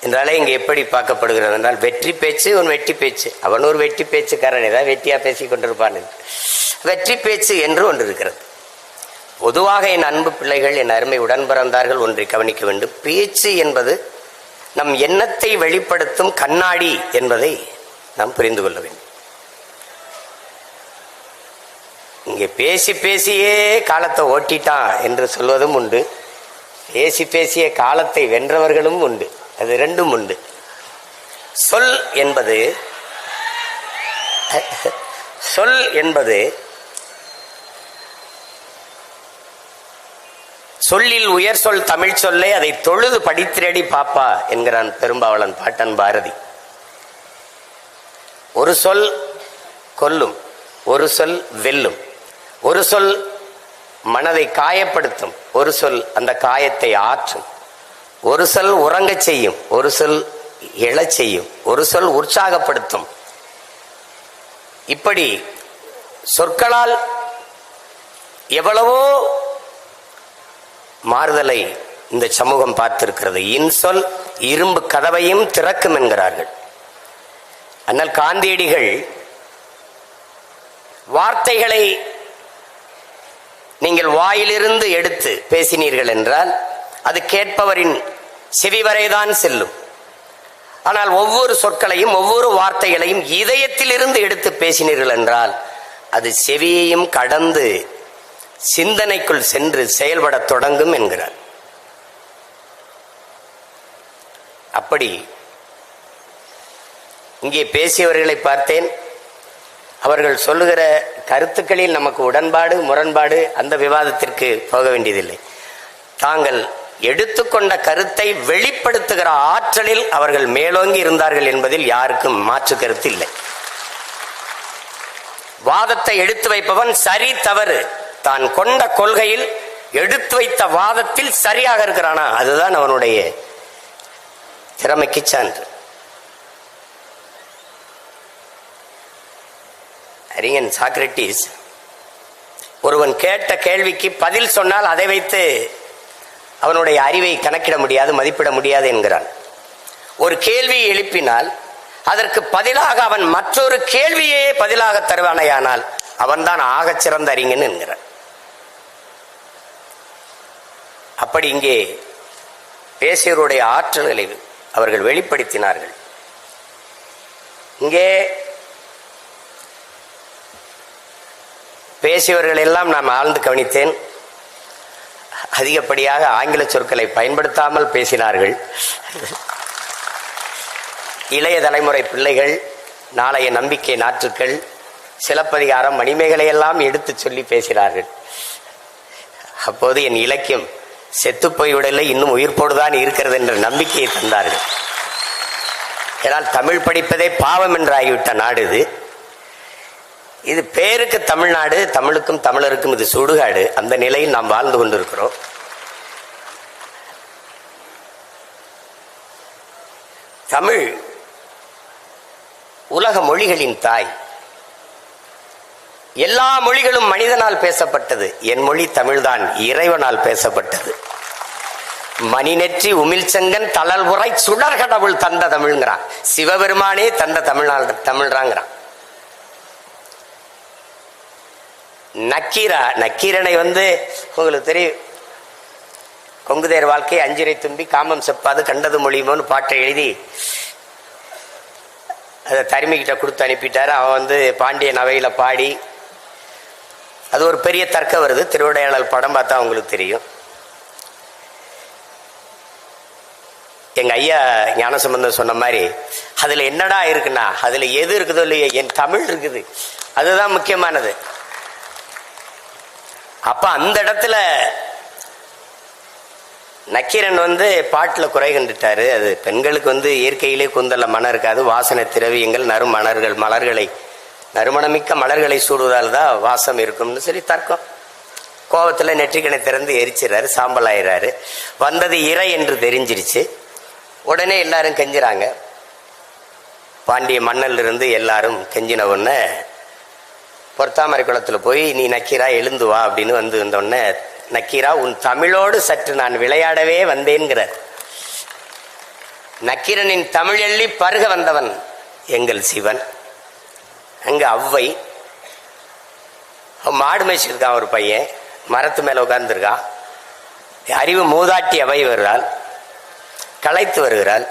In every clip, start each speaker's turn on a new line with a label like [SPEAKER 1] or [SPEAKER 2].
[SPEAKER 1] என்றாலே இங்கே எப்படி பார்க்கப்படுகிறது என்றால், வெற்றி பேச்சு உன் வெட்டி பேச்சு, அவன் ஒரு வெட்டி பேச்சுக்காரன், ஏதாவது வெட்டியா பேசி கொண்டிருப்பான். வெற்றி பேச்சு என்று ஒன்று இருக்கிறது. பொதுவாக என் அன்பு பிள்ளைகள், என் அருமை உடன் பிறந்தார்கள், ஒன்றை கவனிக்க வேண்டும். பேச்சு என்பது நம் எண்ணத்தை வெளிப்படுத்தும் கண்ணாடி என்பதை நாம் புரிந்து கொள்ள வேண்டும். இங்கே பேசி பேசியே காலத்தை ஓட்டிட்டான் என்று சொல்வதும் உண்டு, பேசி பேசிய காலத்தை வென்றவர்களும் உண்டு. அது ரெண்டும் உண்டு. சொல் என்பது சொல்லில் உயர் சொல் தமிழ் சொல்லை அதை தொழுது படித்திரடி பாப்பா என்கிறான் பெரும்பாவளன் பாட்டன் பாரதி. ஒரு சொல் கொல்லும், ஒரு சொல் வெல்லும், ஒரு சொல் மனதை காயப்படுத்தும், ஒரு சொல் அந்த காயத்தை ஆற்றும், ஒரு சொல் உறங்கச் செய்யும், ஒரு சொல் எழச் செய்யும், ஒரு சொல் உற்சாகப்படுத்தும். இப்படி சொற்களால் எவ்வளவோ மாறுதலை இந்த சமூகம் பார்த்திருக்கிறது. இன்சொல் இரும்பு கதவையும் திறக்கும் என்கிறார்கள். ஆனால் காந்தியடிகள் வார்த்தைகளை நீங்கள் வாயிலிருந்து எடுத்து பேசினீர்கள் என்றால் அது கேட்பவரின் செவி வரைதான் செல்லும். ஆனால் ஒவ்வொரு சொற்களையும் ஒவ்வொரு வார்த்தைகளையும் இதயத்திலிருந்து எடுத்து பேசினீர்கள் என்றால் அது செவியையும் கடந்து சிந்தனைக்குள் சென்று செயல்பட தொடங்கும் என்கிறார். அப்படி இங்கே பேசியவர்களை பார்த்தேன். அவர்கள் சொல்லுகிற கருத்துக்களில் நமக்கு உடன்பாடு முரண்பாடு அந்த விவாதத்திற்கு போக வேண்டியதில்லை. தாங்கள் எடுத்துக்கொண்ட கருத்தை வெளிப்படுத்துகிற ஆற்றலில் அவர்கள் மேலோங்கி இருந்தார்கள் என்பதில் யாருக்கும் மாற்று கருத்து இல்லை. வாதத்தை எடுத்து வைப்பவன் சரி தவறு தான் கொண்ட கொள்கையில் எடுத்து வைத்த வாதத்தில் சரியாக இருக்கிறானா அதுதான் அவனுடைய திறமைக்கு சான்று. அறிஞன் சாக்ரட்டிஸ் ஒருவன் கேட்ட கேள்விக்கு பதில் சொன்னால் அதை வைத்து அவனுடைய அறிவை கணக்கிட முடியாது, மதிப்பிட முடியாது என்கிறான். ஒரு கேள்வியை எழுப்பினால் அதற்கு பதிலாக அவன் மற்றொரு கேள்வியே பதிலாக தருவானையானால் அவன்தான் ஆகச் சிறந்த அறிஞன் என்கிறான். அப்படி இங்கே பேசியவருடைய ஆற்றல்களை அவர்கள் வெளிப்படுத்தினார்கள். இங்கே பேசியவர்கள் எல்லாம் நான் ஆழ்ந்து கவனித்தேன். அதிகப்படியாக ஆங்கில சொற்களை பயன்படுத்தாமல் பேசினார்கள். இளைய தலைமுறை பிள்ளைகள், நாளைய நம்பிக்கை நாற்றுக்கள், சிலப்பதிகாரம், மணிமேகலை எல்லாம் எடுத்து சொல்லி பேசினார்கள். அப்போது என் இலக்கியம் செத்து போய்விடலை, இன்னும் உயிர்ப்போடுதான் இருக்கிறது என்ற நம்பிக்கையை தந்தார்கள். ஏனால் தமிழ் படிப்பதே பாவம் என்று ஆகிவிட்ட நாடு இது. இது பேருக்கு தமிழ்நாடு, தமிழுக்கும் தமிழருக்கும் இது சுடுகாடு. அந்த நிலையில் நாம் வாழ்ந்து கொண்டிருக்கிறோம். தமிழ் உலக மொழிகளின் தாய். எல்லா மொழிகளும் மனிதனால் பேசப்பட்டது. என் மொழி தமிழ்தான் இறைவனால் பேசப்பட்டது. மணிநெற்றி உமிழ்ச்செங்கன் தளல்புரை சுடர் கடவுள் தந்த தமிழ்ங்கிறான். சிவபெருமானே தந்த தமிழ்றாங்கிறான். நக்கீரனை உங்களுக்கு தெரியும், கொங்குதேர் வாழ்க்கை அஞ்சிரை தும்பி காமம் செப்பாது கண்டது மொழியுமோன்னு பாட்டை எழுதி அதை தருமிக்கிட்ட கொடுத்து அனுப்பிட்டாரு. அவன் பாண்டிய நவையில பாடி அது ஒரு பெரிய தர்க்கம் வருது. திருவிடையாளர் படம் பார்த்தா உங்களுக்கு தெரியும். எங்க ஐயா ஞானசம்பந்தம் சொன்ன மாதிரி அதுல என்னடா இருக்குன்னா, அதுல எது இருக்குதோ இல்லையோ என் தமிழ் இருக்குது, அதுதான் முக்கியமானது. அப்ப அந்த இடத்துல நக்கீரன் பாட்டுல குறை கண்டுட்டாரு. அது பெண்களுக்கு இயற்கையிலே கூந்தல்ல மனம் இருக்காது, வாசனை திரவியங்கள் நறுமணர்கள் மலர்களை நறுமணமிக்க மலர்களை சூடுவதால் தான் வாசம் இருக்கும்னு சொல்லி தர்க்கம். கோபத்துல நெற்றிக்கணை திறந்து எரிச்சிடறாரு, சாம்பல் ஆயிடுறாரு. வந்தது இறை என்று தெரிஞ்சிருச்சு. உடனே எல்லாரும் கெஞ்சுறாங்க. பாண்டிய மன்னல்ல இருந்து எல்லாரும் கெஞ்சின உடனே பொற்தாமரை குளத்துல போய் நீ நக்கீரா எழுந்து வா அப்படின்னு வந்தோடனே நக்கீரா உன் தமிழோடு சற்று நான் விளையாடவே வந்தேன்கிறார். நக்கீரனின் தமிழ் எள்ளி பருக வந்தவன் எங்கள் சிவன். அங்க அவ்வை மாடு மேய்ச்சிருக்கான். ஒரு பையன் மரத்து மேல உட்கார்ந்துருக்கான். அறிவு மூதாட்டி அவை வருகிறாள், களைத்து வருகிறாள்.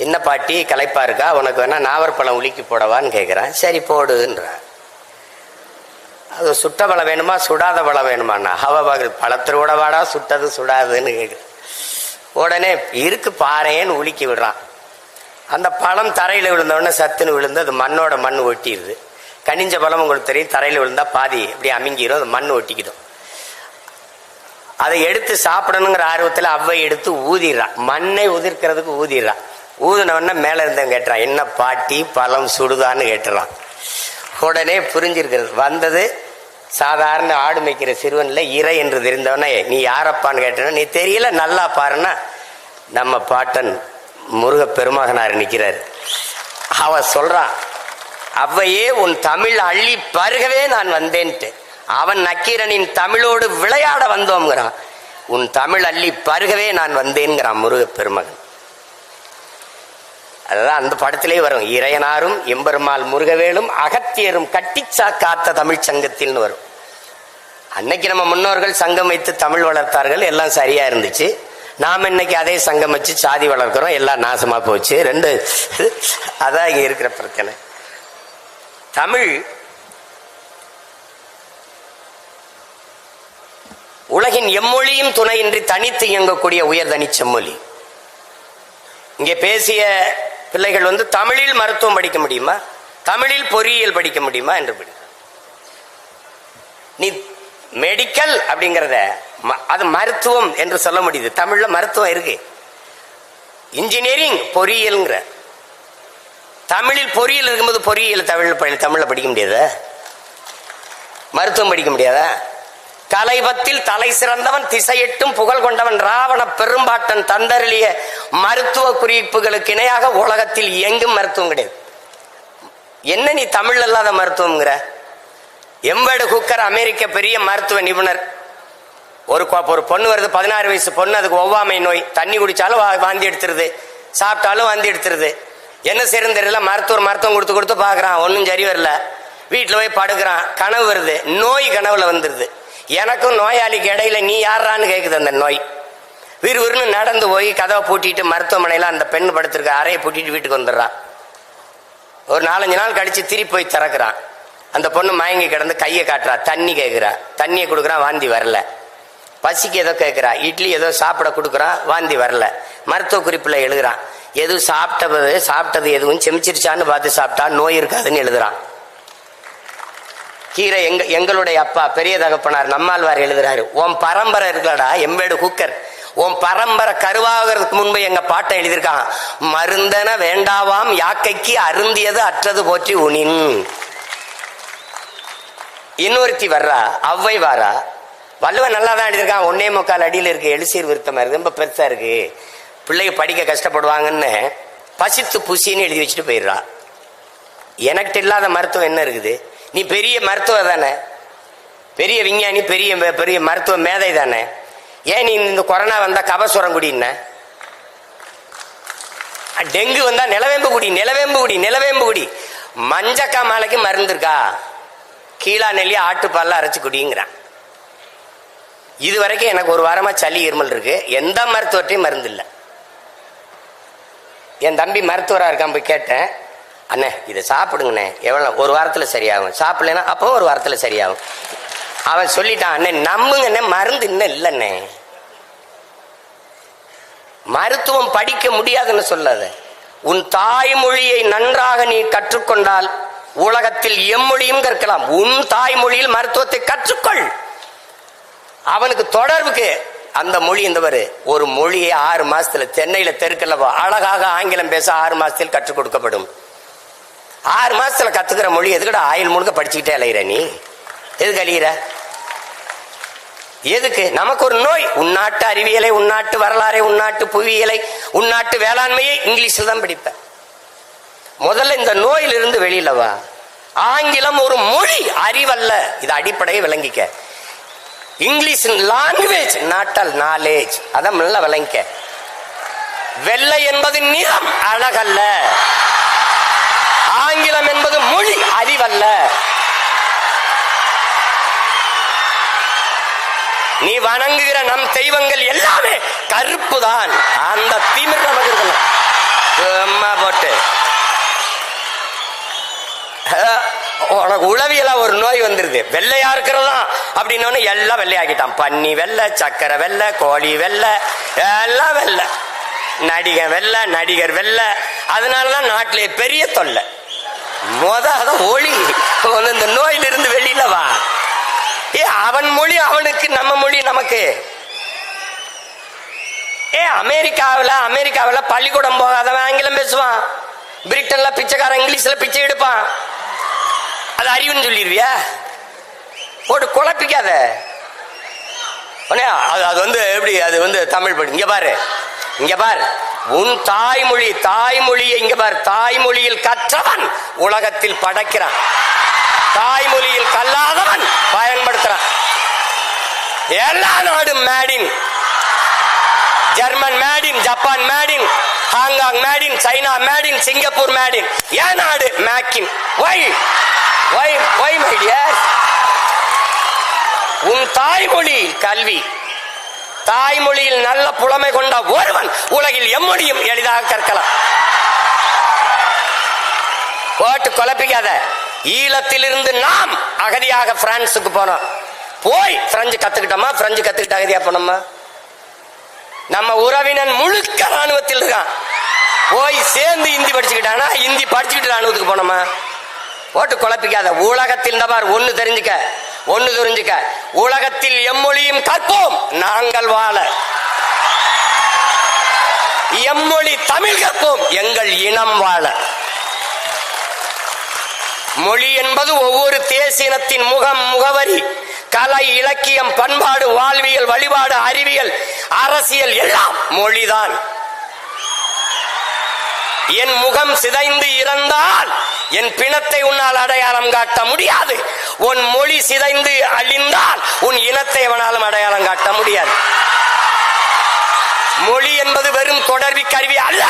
[SPEAKER 1] என்ன பாட்டி களைப்பா இருக்கா, உனக்கு வேணா நாவற்பழம் உலுக்கி போடவான்னு கேட்கிறான். சரி போடுன்றான். அது சுட்ட பழம் வேணுமா சுடாத பழம் வேணுமாண்ணா? பழத்திரோட வாடா சுட்டது சுடாதுன்னு கேட்குற. உடனே இருக்கு பாறேன்னு உலுக்கி விடுறான். அந்த பழம் தரையில் விழுந்தோடனே சத்துன்னு விழுந்து அது மண்ணோட மண் ஒட்டிடுது. கனிஞ்ச பழம் உங்களுக்கு தெரியும், தரையில் விழுந்தா பாதி இப்படி அமுங்கிடும், அது மண் ஒட்டிக்கிடும். அதை எடுத்து சாப்பிடணுங்கிற ஆர்வத்தில் அவ்வை எடுத்து ஊதிடுறான். மண்ணை உதிர்க்கிறதுக்கு ஊதிடுறான். ஊதினவன மேல இருந்தவன் கேட்டுறான், என்ன பாட்டி பழம் சுடுதான்னு கேட்டுறான். உடனே புரிஞ்சிருக்கிறது. வந்தது சாதாரண ஆடு மேய்க்கிற சிறுவன்ல இறை என்று தெரிந்தவனே, நீ யாரப்பான்னு கேட்டன. நீ தெரியல, நல்லா பாருன்னா நம்ம பாட்டன் முருக பெருமகனார் நிற்கிறார். அவ சொல்றான், அவ்வையே உன் தமிழ் அள்ளி பருகவே நான் வந்தேன்ட்டு. அவன் நக்கீரனின் தமிழோடு விளையாட வந்தோம்ங்கிறான். உன் தமிழ் அள்ளி பருகவே நான் வந்தேன்கிறான் முருக பெருமகன். அதுதான் அந்த படத்திலே வரும். இறையனாரும் எம்பெருமாள் முருகவேலும் அகத்தியரும் கட்டிச்சா காத்த தமிழ் சங்கத்தில்னு வரும். அன்னைக்கு நம்ம முன்னோர்கள் சங்கம் வைத்து தமிழ் வளர்த்தார்கள், எல்லாம் சரியா இருந்துச்சு. நாம் இன்னைக்கு அதே சங்கம் வச்சு சாதி வளர்க்கிறோம், எல்லாம் நாசமா போச்சு. ரெண்டு அதான் இங்க இருக்கிற பிரச்சனை. தமிழ் உலகின் எம்மொழியும் துணையின்றி தனித்து இயங்கக்கூடிய உயர்தனி செம்மொழி. இங்கே பேசிய பிள்ளைகள் தமிழில் மருத்துவம் படிக்க முடியுமா, தமிழில் பொறியியல் படிக்க முடியுமா என்று படிக்க. நீ மெடிக்கல் அப்படிங்கிறத அது மருத்துவம் என்று சொல்ல முடியுது. தமிழ்ல மருத்துவம் இருக்கு. இன்ஜினியரிங் பொறியியல்ங்கிற தமிழில் பொறியியல் இருக்கும்போது பொறியியல் தமிழ்ல படிக்க முடியாதா? மருத்துவம் படிக்க முடியாதா? கலைபத்தில் தலை சிறந்தவன் திசையெட்டும் புகழ் கொண்டவன் ராவண பெரும்பாட்டன் தந்தருளிய மருத்துவ குறிப்புகளுக்கு இணையாக உலகத்தில் எங்கும் மருத்துவம் கிடையாது. என்ன நீ தமிழ் அல்லாத மருத்துவம்ங்கிற? எம்பேடு குக்கர் அமெரிக்க பெரிய மருத்துவ நிபுணர். ஒரு பொண்ணு வருது, 16 வயசு பொண்ணு, அதுக்கு ஒவ்வாமை நோய். தண்ணி குடிச்சாலும் வாந்தி எடுத்துருது, சாப்பிட்டாலும் வாந்தி எடுத்துருது. என்ன செய்யறது தெரியல. மருத்துவம் கொடுத்து பாக்குறான், ஒன்னும் சரி வரல. வீட்டுல போய் படுக்கிறான், கனவு வருது. நோய் கனவுல வந்துருது. எனக்கும் நோயாளிக்கு இடையில நீ யாரான்னு கேக்குது அந்த நோய். விறுவிறுன்னு நடந்து போய் கதவை பூட்டிட்டு மருத்துவமனையில அந்த பெண் படுத்திருக்க அறையை பூட்டிட்டு வீட்டுக்கு வந்துடுறான். ஒரு 4-5 நாள் கழிச்சு திருப்பி போய் திறக்கிறான். அந்த பொண்ணு மயங்கி கிடந்து கையை காட்டுறா, தண்ணி கேட்கிறா, தண்ணியை கொடுக்குறான், வாந்தி வரல. பசிக்கு ஏதோ கேட்கிறா, இட்லி ஏதோ சாப்பிட கொடுக்குறான், வாந்தி வரல. மருத்துவ குறிப்புல எழுதுறான், எதுவும் சாப்பிட்டது எதுவும் செமிச்சிருச்சான்னு பார்த்து சாப்பிட்டா நோய் இருக்காதுன்னு எழுதுறான். கீரை எங்களுடைய அப்பா பெரிய தகப்பனார் நம்மாழ்வார் எழுதுறாரு, உன் பரம்பரை இருக்கலடா எம்பேடு குக்கர், உன் பரம்பரை கருவாகிறதுக்கு முன்பு எங்க பாட்டை எழுதியிருக்கான், மருந்தன வேண்டாவாம் யாக்கைக்கு அருந்தியது அற்றது போற்றி உனின். இன்னொருத்தி வர்றா, அவ்வை வாரா. வள்ளுவன் நல்லா தான் எழுதியிருக்கான், 1.25 அடியில் இருக்கு, எழுசீர் விருத்தமா இருக்கு, ரொம்ப பெருசா இருக்கு, பிள்ளைங்க படிக்க கஷ்டப்படுவாங்கன்னு பசித்து புசின்னு எழுதி வச்சுட்டு போயிடுறா. எனக்கு இல்லாத மருத்துவம் என்ன இருக்குது? நீ பெரிய மருத்துவர் தானே, பெரிய விஞ்ஞானி, பெரிய பெரிய மருத்துவ மேதை தானே. ஏன் நீ இந்த கொரோனா வந்தா கபசுரம் குடின்ன, டெங்கு வந்தா நிலவேம்பு குடி, மஞ்சக்கா மாலைக்கு மருந்து இருக்கா, கீழா நெல்லி ஆட்டுப்பால்ல அரைச்சு குடிங்கிறான். இது வரைக்கும் எனக்கு ஒரு வாரமா சளி இருமல் இருக்கு, எந்த மருத்துவத்தையும் மருந்து இல்லை. என் தம்பி மருத்துவரா இருக்கான், போய் கேட்டேன், அண்ணே இதை சாப்பிடுங்கண்ணே, எவ்வளோ ஒரு வாரத்தில் சரியாகும், சாப்பிடலன்னா அப்போ ஒரு வாரத்தில் சரியாகும். அவன் சொல்லிட்டான், அண்ணே நம்புங்கண்ணே மருந்து இன்னும் இல்லைண்ணே. மருத்துவம் படிக்க முடியாதுன்னு சொல்லாத, உன் தாய்மொழியை நன்றாக நீ கற்றுக்கொண்டால் உலகத்தில் எம்மொழியும் கற்கலாம். உன் தாய்மொழியில் மருத்துவத்தை கற்றுக்கொள். அவனுக்கு தொடர்புக்கு அந்த மொழி இருந்தவர் ஒரு மொழியை 6 மாசத்துல தென்னையில தெருக்கல்லவா அழகாக ஆங்கிலம் பேச 6 மாசத்தில் கற்றுக் கொடுக்கப்படும். 6 மாசத்துல கத்துக்கிற மொழி எதுக்கட ஆயுள் முழுக்க படிச்சுக்கிட்டே அலையிற? நீ எதுக்கு அழிகிற? எதுக்கு? நமக்கு ஒரு நோய். உள்நாட்டு அறிவியலை, உள்நாட்டு வரலாறை, உள்நாட்டு புவியியலை, உள்நாட்டு வேளாண்மையை இங்கிலீஷில் தான் படிப்ப. முதல்ல இந்த நோயிலிருந்து வெளியில வா. ஆங்கிலம் ஒரு மொழி, அறிவல்ல. இது அடிப்படையை விளங்கிக்க. English language, not all knowledge. அதான் நல்லா விளங்கிக்க. வெள்ளை என்பது நிறம், அழகல்ல. ஆங்கிலம் என்பது மொழி, அறிவல்ல. நீ வணங்குகிற நம் தெய்வங்கள் எல்லாமே கருப்பு தான். அந்த திமிர் நமக்கு இருக்கணும். அம்மா போட்டு உனக்கு உளவியலா ஒரு நோய் வந்துருது. வெள்ளையா இருக்கிறதா அப்படின்னு எல்லாம் வெள்ளையாக்கிட்டான். பன்னி வெள்ளை, சக்கரை வெள்ளை, கோழி வெள்ளை, எல்லாம் வெள்ளை. நடிகர் வெள்ளை, நடிகர் வெள்ளை. அதனாலதான் நாட்டிலே பெரிய தொல்லை. அதான் ஒளி. இந்த நோயிலிருந்து வெளியில வா. அவன் மொழி அவனுக்கு, நம்ம மொழி நமக்கு. அமெரிக்காவில் பள்ளிக்கூடம் போகாதவன் ஆங்கிலம் பேசுவான். பிரிட்டன்ல பிச்சைக்காரன் இங்கிலீஷ்ல பிச்சை எடுப்பான். அது அறிவுன்னு சொல்லிடுவியா? போட்டு குழப்பிக்காத. அது எப்படி? அது தமிழ் படி. இங்க பாரு உன் தாய்மொழியை இங்க பாரு. தாய்மொழியில் கற்றவன் உலகத்தில் படைக்கிறான். தாய்மொழியில் கல்லாதவன் பயன்படுத்துறான். எல்லா நாடும் maiden. German maiden, Japan maiden, Hong Kong maiden, China maiden, Singapore maiden. ஏன் நாடு மேக்கின்? My dear? உன் தாய்மொழி கல்வி. தாய்மொழியில் நல்ல புலமை கொண்ட ஒருவன் உலகில் எம்மொழியும் எளிதாக கற்கலாம். போட்டு குழப்பிக்காத. ஈழத்திலிருந்து நாம் அகதியாக பிரான்சுக்கு போனோம். போய் பிரெஞ்சு கத்துக்கிட்டோமா? பிரெஞ்சு கத்துக்கிட்ட அகதியா போனோமா? நம்ம உறவினன் முழுக்க ராணுவத்தில் இருக்கான். போய் சேர்ந்து இந்தி படிச்சுக்கிட்டானா? இந்தி படிச்சுக்கிட்டு ராணுவத்துக்கு போனோமா? போட்டு குழப்பிக்காத. உலகத்தில் ஒன்னு தெரிஞ்சுக்க. உலகத்தில் எம்மொழியும் கற்போம் நாங்கள் வாழ. எம்மொழி தமிழ் கற்போம் எங்கள் இனம் வாழ. மொழி என்பது ஒவ்வொரு தேசியத்தின் முகம், முகவரி, கலை, இலக்கியம், பண்பாடு, வாழ்வியல், வழிபாடு, அறிவியல், அரசியல் எல்லாம் மொழிதான். என் முகம் சிதைந்து இறந்தால் என் பிணத்தை உன்னால் அடையாளம் காட்ட முடியாது. உன் மொழி சிதைந்து அழிந்தால் உன் இனத்தை எவனாலும் அடையாளம் காட்ட முடியாது. மொழி என்பது வெறும் தொடர்பு கருவி அல்ல.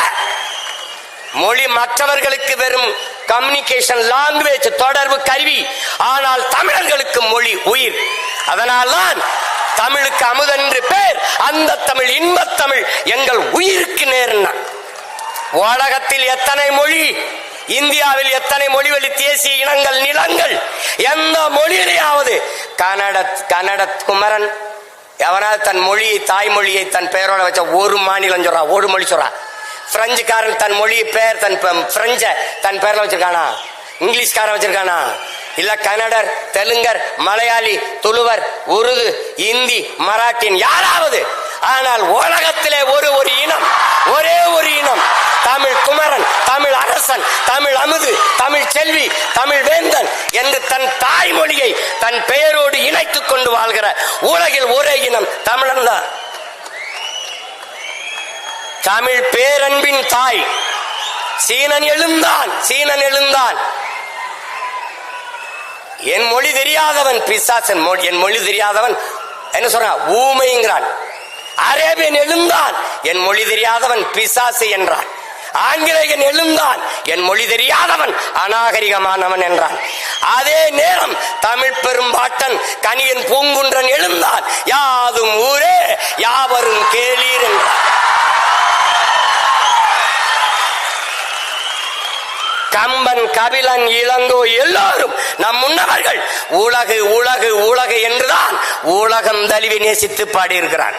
[SPEAKER 1] மொழி மற்றவர்களுக்கு வெறும் கம்யூனிகேஷன் லாங்குவேஜ், தொடர்பு கருவி. ஆனால் தமிழர்களுக்கு மொழி உயிர். அதனால்தான் தமிழுக்கு அமுதென்று பேர். அந்த தமிழ் இன்பத் தமிழ் எங்கள் உயிருக்கு நேர்னா. உலகத்தில் எத்தனை மொழி, இந்தியாவில் எத்தனை மொழிவழி தேசிய இனங்கள், நிலங்கள், எந்த மொழியிலேயாவது கன்னட குமரன் எவனாவது தன் மொழியை, தாய்மொழியை தன் பெயரோட வச்ச ஒரு மாநிலம் சொல்றா, ஒரு மொழி சொல்றா. பிரெஞ்சுக்காரன் தன் மொழி பெயர், தன் பிரெஞ்ச தன் பெயர்ல வச்சிருக்கானா? இங்கிலீஷ்காரன் வச்சிருக்கானா? இல்ல கன்னடர், தெலுங்கர், மலையாளி, துளுவர், உருது, இந்தி, மராட்டின் யாராவது? ஆனால் உலகத்திலே ஒரு இனம், ஒரே ஒரு இனம், தமிழ் குமரன், தமிழ் அரசன், தமிழ் அமுது, தமிழ் செல்வி, தமிழ் வேந்தன் என்று தன் தாய்மொழியை தன் பெயரோடு இணைத்துக் கொண்டு வாழ்கிற உலகில் ஒரே இனம் தமிழன் தான். தமிழ் பேரன்பின் தாய். சீனன் எழுந்தான். என் மொழி தெரியாதவன் பிசாசன். என் மொழி தெரியாதவன் என்ன சொல்றான்? ஊமைங்கிறான். அரேபியன் எழுந்தான், என் மொழி தெரியாதவன் பிசாசு என்றான். ஆங்கிலேயன் எழுந்தான், என் மொழி தெரியாதவன் அநாகரிகமானவன் என்றான். அதே நேரம் தமிழ் பெரும்பாட்டன் கணியன் பூங்குன்றன் எழுந்தான், யாதும் ஊரே யாவரும் கேளீர் என்றான். கம்பன், கபிலன், இளங்கோ எல்லோரும் நம் முன்னவர்கள் உலகு உலகு உலகு என்றுதான் உலகம் தழுவி நேசித்து பாடியிருக்கிறான்.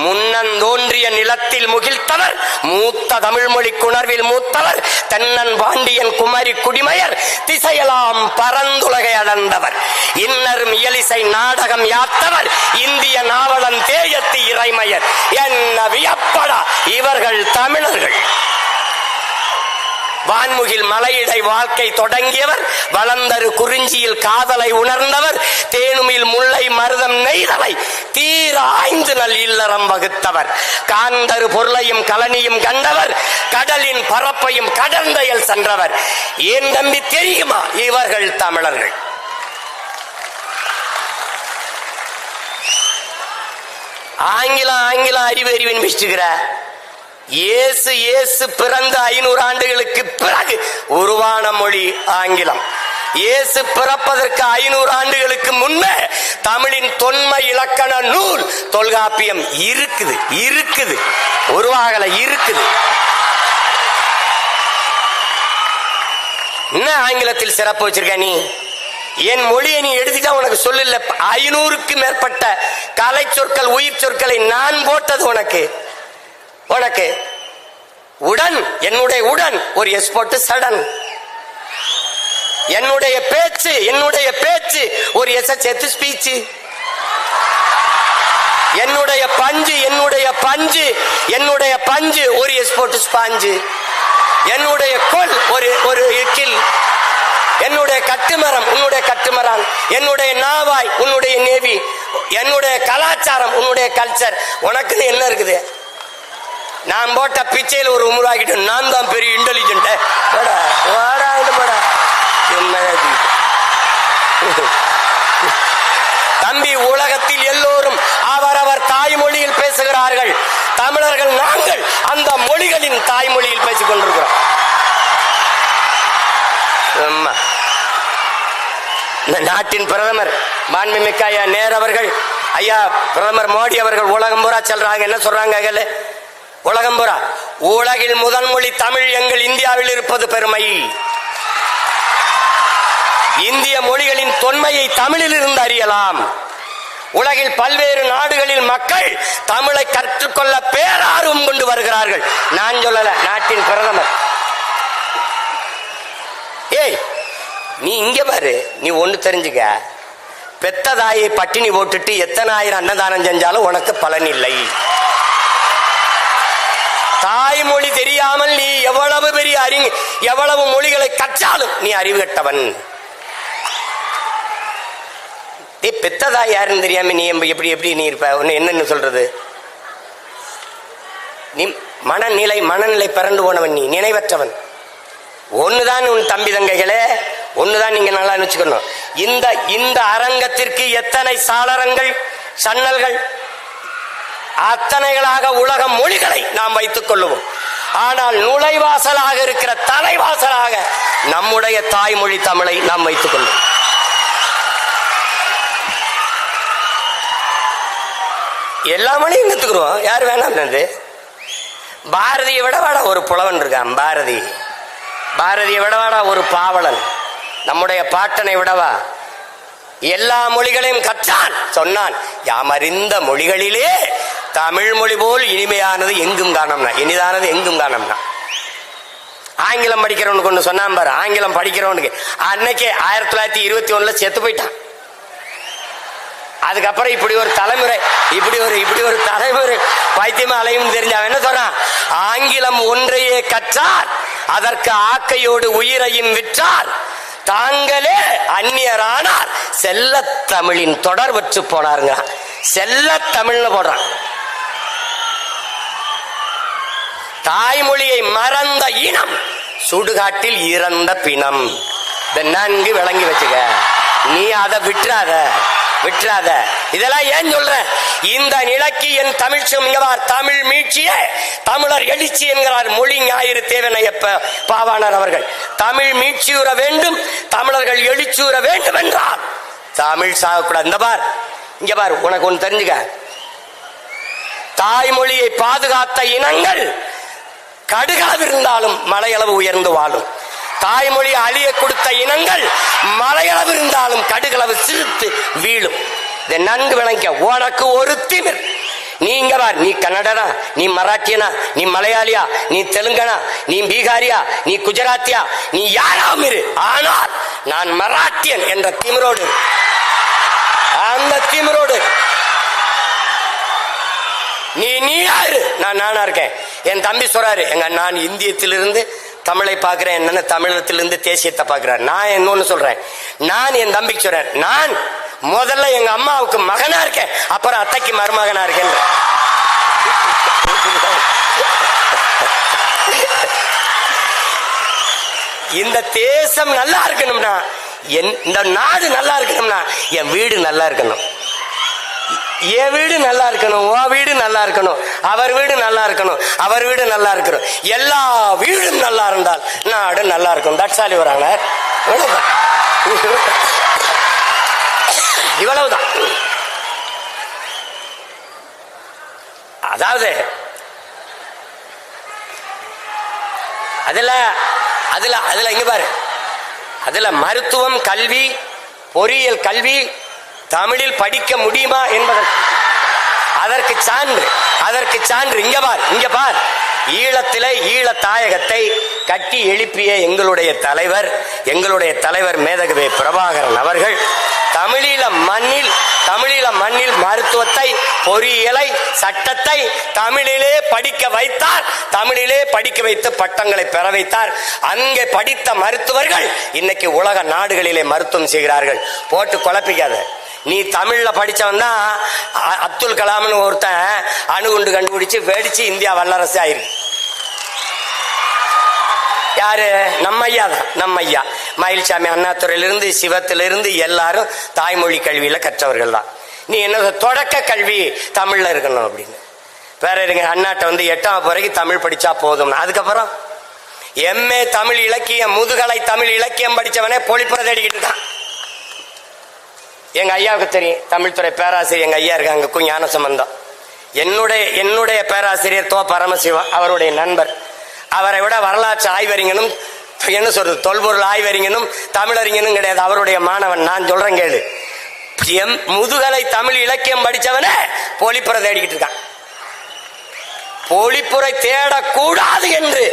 [SPEAKER 1] முன்னந்தோன்றிய நிலத்தில் முகிழ்த்தவர், மூத்த தமிழ் மொழி குணர்வில் மூத்தவர், தென்னன் பாண்டியன் குமரி குடிமையர், திசையெல்லாம் பரந்துலகை அளந்தவர், இன்னரும் இயலிசை நாடகம் யாத்தவர், இந்திய நாவலன் தேயத்து இறைமையர். என்ன வியப்படா இவர்கள் தமிழர்கள். வான்முகில் மலையிடை வாழ்க்கை தொடங்கியவர், வளர்ந்தரு குறிஞ்சியில் காதலை உணர்ந்தவர், தேனுமில் முல்லை மருதம் நெய்தலை தீர ஆய்ந்து நல் இல்லறம் வகுத்தவர், காந்தரு பொருளையும் கலனியும் கண்டவர், கடலின் பரப்பையும் கடந்தையில் சென்றவர். ஏன் தம்பி தெரியுமா இவர்கள் தமிழர்கள்? ஆங்கிலம் ஆங்கிலம் அறிவு அறிவின் பிடிச்சிருக்கிற. இயேசு இயேசு பிறந்த 500 ஆண்டுகளுக்கு பிறகு உருவான மொழி ஆங்கிலம். இயேசு பிறப்பதற்கு 500 ஆண்டுகளுக்கு முன்னே தமிழின் தொன்மை இலக்கண நூல் தொல்காப்பியம் இருக்குது இருக்குது உருவாகல இருக்குது. என்ன ஆங்கிலத்தில் சிறப்பு வச்சிருக்க நீ? என் மொழியை நீ எடுத்துட்டா உனக்கு சொல்லல. 500க்கு மேற்பட்ட கலை சொற்கள் உயிர் சொற்களை நான் போட்டது உனக்கு. உனக்கு உடன், என்னுடைய உடன் ஒரு எஸ் போட்டு சடன். என்னுடைய பேச்சு ஒரு எஸ் சேர்த்து ஸ்பீச். என்னுடைய பஞ்சு ஒரு எஸ் போட்டு ஸ்பாஞ்சு. என்னுடைய கொல் ஒரு கில். என்னுடைய கட்டுமரம் உன்னுடைய கட்டுமரம். என்னுடைய நாவாய் உன்னுடைய நேவி. என்னுடைய கலாச்சாரம் உன்னுடைய கல்ச்சர். உனக்குன்னு என்ன இருக்குது? நான் போட்ட பிச்சையில் ஒரு உருவாக்கிட்டு நான் தான் பெரிய இன்டெலிஜென்ட். தம்பி, உலகத்தில் எல்லோரும் அவரவர் தாய்மொழியில் பேசுகிறார்கள். தமிழர்கள் நாங்கள் அந்த மொழிகளின் தாய்மொழியில் பேசிக் கொண்டிருக்கிறோம். நாட்டின் பிரதமர் மாண்புமிக்க ஐயா நேரு அவர்கள், ஐயா பிரதமர் மோடி அவர்கள் உலகம் பூரா செல்றாங்க. என்ன சொல்றாங்க? உலகம் பூரா உலகில் முதல் மொழி தமிழ் எங்கள் இந்தியாவில் இருப்பது பெருமை. இந்திய மொழிகளின் தொன்மையை தமிழில் இருந்து அறியலாம். உலகில் பல்வேறு நாடுகளில் மக்கள் தமிழை கற்றுக்கொள்ள பேரார்வம் கொண்டு வருகிறார்கள். நான் சொல்லல, நாட்டின் பிரதமர். ஏய், நீ இங்க பாரு, நீ ஒண்ணு தெரிஞ்சுக்க. பெத்த தாயை பட்டினி போட்டுட்டு எத்தனை ஆயிரம் அன்னதானம் செஞ்சாலும் உனக்கு பலன் இல்லை. தாய்மொழி தெரியாமல் நீ எவ்வளவு பெரிய எவ்வளவு மொழிகளை கற்றாலும் நீ அறிவு கட்டவன். பெத்ததா யாருன்னு தெரியாம நீ எப்படி நீ இருப்ப? என்னன்னு சொல்றது? நீ மனநிலை பிறண்டு போனவன், நீ நினைவற்றவன். ஒண்ணுதான் உன் தம்பி தங்கைகளே, ஒண்ணுதான் நீங்க நல்லா நினைச்சுக்கணும். இந்த அரங்கத்திற்கு எத்தனை சாளரங்கள் சன்னல்கள் அத்தனைகளாக உலக மொழிகளை நாம் வைத்துக் கொள்ளுவோம். ஆனால் நுழைவாசலாக இருக்கிற தலைவாசலாக நம்முடைய தாய்மொழி தமிழை நாம் வைத்துக் கொள்வோம். எல்லா மொழியும் கத்துக்கிறோம். யார் வேணாம். பாரதியை விடவாடா ஒரு புலவன் இருக்கான். பாரதியை விடவாடா ஒரு பாவலன். நம்முடைய பாட்டனை விடவா எல்லா மொழிகளையும் கற்றான். சொன்னான், யாம் அறிந்த மொழிகளிலே தமிழ் மொழி போல் இனிமையானது எங்கும் காணோம்னா, இனிதானது எங்கும் காணோம்னா. ஆங்கிலம் படிக்கிறவனுக்கு ஒண்ணு சொன்னான் பாரு. ஆங்கிலம் படிக்கிறவனுக்கு அன்னைக்கே 1921 செத்து போயிட்டான். அதுக்கப்புறம் இப்படி ஒரு தலைமுறை பைத்தியமா அலையும் தெரிஞ்ச அவன் என்ன சொல்றான்? ஆங்கிலம் ஒன்றையே கற்றார், அதற்கு ஆக்கையோடு உயிரையும் விற்றார், தாங்களே அந்நியரானார், செல்ல தமிழின் தொடர் வச்சு போனாருங்க. செல்ல தமிழ்னு போடுறான். தாய்மொழியை மறந்த இனம் சுடுகாட்டில் இறந்த பிணம். நன்கு விளங்கி வச்சுக்க. நீ அதை விட்டுறாத. இதெல்லாம் ஏன் சொல்ற? இந்த நிலைக்கு என் தமிழ் தமிழ் மீட்சியே தமிழர் எழுச்சி என்கிறார் மொழி ஞாயிறு தேவனையப்ப பாவாணர் அவர்கள். தமிழ் மீட்சியுற வேண்டும், தமிழர்கள் எழுச்சியுற வேண்டும் என்றால் தமிழ் சாகக்கூடாது. இங்க பார், உனக்கு ஒன்று தெரிஞ்சுக்க. தாய்மொழியை பாதுகாத்த இனங்கள் கடுகாவிருந்தாலும் மலையளவு உயர்ந்து வாழும். தாய்மொழி அழிய கொடுத்த இனங்கள் மலையளவு இருந்தாலும் கடுகளவு சிரித்து வீழும். இதை நன்கு விளங்க. உனக்கு ஒரு திமிர். நீங்க பார், நீ கன்னடனா, நீ மராட்டியனா, நீ மலையாளியா, நீ தெலுங்கனா, நீ பீகாரியா, நீ குஜராத்தியா, நீ யாராவும் இரு. ஆனால் நான் மராட்டியன் என்ற திமிரோடு, அந்த திமிரோடு நீ யாரு? நானா இருக்கேன். என் தம்பி சொல்றாரு, நான் இந்தியத்திலிருந்து தமிழை பார்க்கிறேன், என்ன தமிழத்திலிருந்து தேசியத்தை பார்க்கிறார். நான் இன்னொன்னு சொல்றேன். நான் என் தம்பிக்கு சொல்றேன், நான் முதல்ல எங்க அம்மாவுக்கு மகனா இருக்கேன், அப்புறம் அத்தைக்கு மருமகனா இருக்கேன். இந்த தேசம் நல்லா இருக்கணும்னா, இந்த நாடு நல்லா இருக்கணும்னா, என் வீடு நல்லா இருக்கணும். என் வீடு நல்லா இருக்கணும், உன் வீடு நல்லா இருக்கணும், அவர் வீடு நல்லா இருக்கணும், அவர் வீடு நல்லா இருக்கணும், எல்லா வீடும் நல்லா இருந்தால் நாடு நல்லா இருக்கும். தட்சாலி வராங்க. இவ்வளவுதான். அதாவது அதுல அதுல அதுல இங்க பாரு, அதுல மருத்துவம் கல்வி பொறியியல் கல்வி தமிழில் படிக்க முடியுமா என்பதற்கு அதற்கு சான்று இங்க பார். ஈழத்திலே ஈழ தாயகத்தை கட்டி எழுப்பிய எங்களுடைய தலைவர் மேதகவே பிரபாகரன் அவர்கள் தமிழீழ மண்ணில் மருத்துவத்தை பொறியியலை சட்டத்தை தமிழிலே படிக்க வைத்தார். தமிழிலே படிக்க வைத்து பட்டங்களை பெற வைத்தார். அங்கே படித்த மருத்துவர்கள் இன்னைக்கு உலக நாடுகளிலே மருத்துவம் செய்கிறார்கள். போட்டு குழப்பிக்காத. நீ தமிழ்ல படிச்சவன் தான் அப்துல் கலாம்னு ஒருத்தன் அணுகுண்டு கண்டுபிடிச்சு வெடிச்சு இந்தியா வல்லரசு ஆயிருக்கு. யாரு? நம்ம ஐயா தான். நம்ம ஐயா மயில்சாமி அண்ணாதுறையிலிருந்து சிவத்திலிருந்து எல்லாரும் தாய்மொழி கல்வியில கற்றவர்கள் தான். நீ என்ன தொடக்க கல்வி தமிழ்ல இருக்கணும் அப்படின்னு வேற இருங்க. அண்ணாட்ட வந்து 8ஆம் வரைக்கும் தமிழ் படிச்சா போதும். அதுக்கப்புறம் எம்ஏ தமிழ் இலக்கியம் முதுகலை தமிழ் இலக்கியம் படிச்சவனே பொழிப்புற தேடிக்கிட்டு இருக்கான். எங்க ஐயாவுக்கு தெரியும், தமிழ்துறை பேராசிரியர் எங்க ஐயா இருக்காங்க, ஞான சம்பந்தம். என்னுடைய பேராசிரியர் தோ பரமசிவம் அவருடைய நண்பர். அவரை விட வரலாற்று ஆய்வறிஞனும் என்ன சொல்றது தொல்பொருள் ஆய்வறிஞனும் தமிழறிஞனும் கிடையாது. அவருடைய மாணவன். நான் சொல்றேன் கேளு. முதுகலை தமிழ் இலக்கியம் படிச்சவனே பொழிப்புரை தேடிக்கிட்டு இருக்கான். பொழிப்புரை தேடக்கூடாது என்று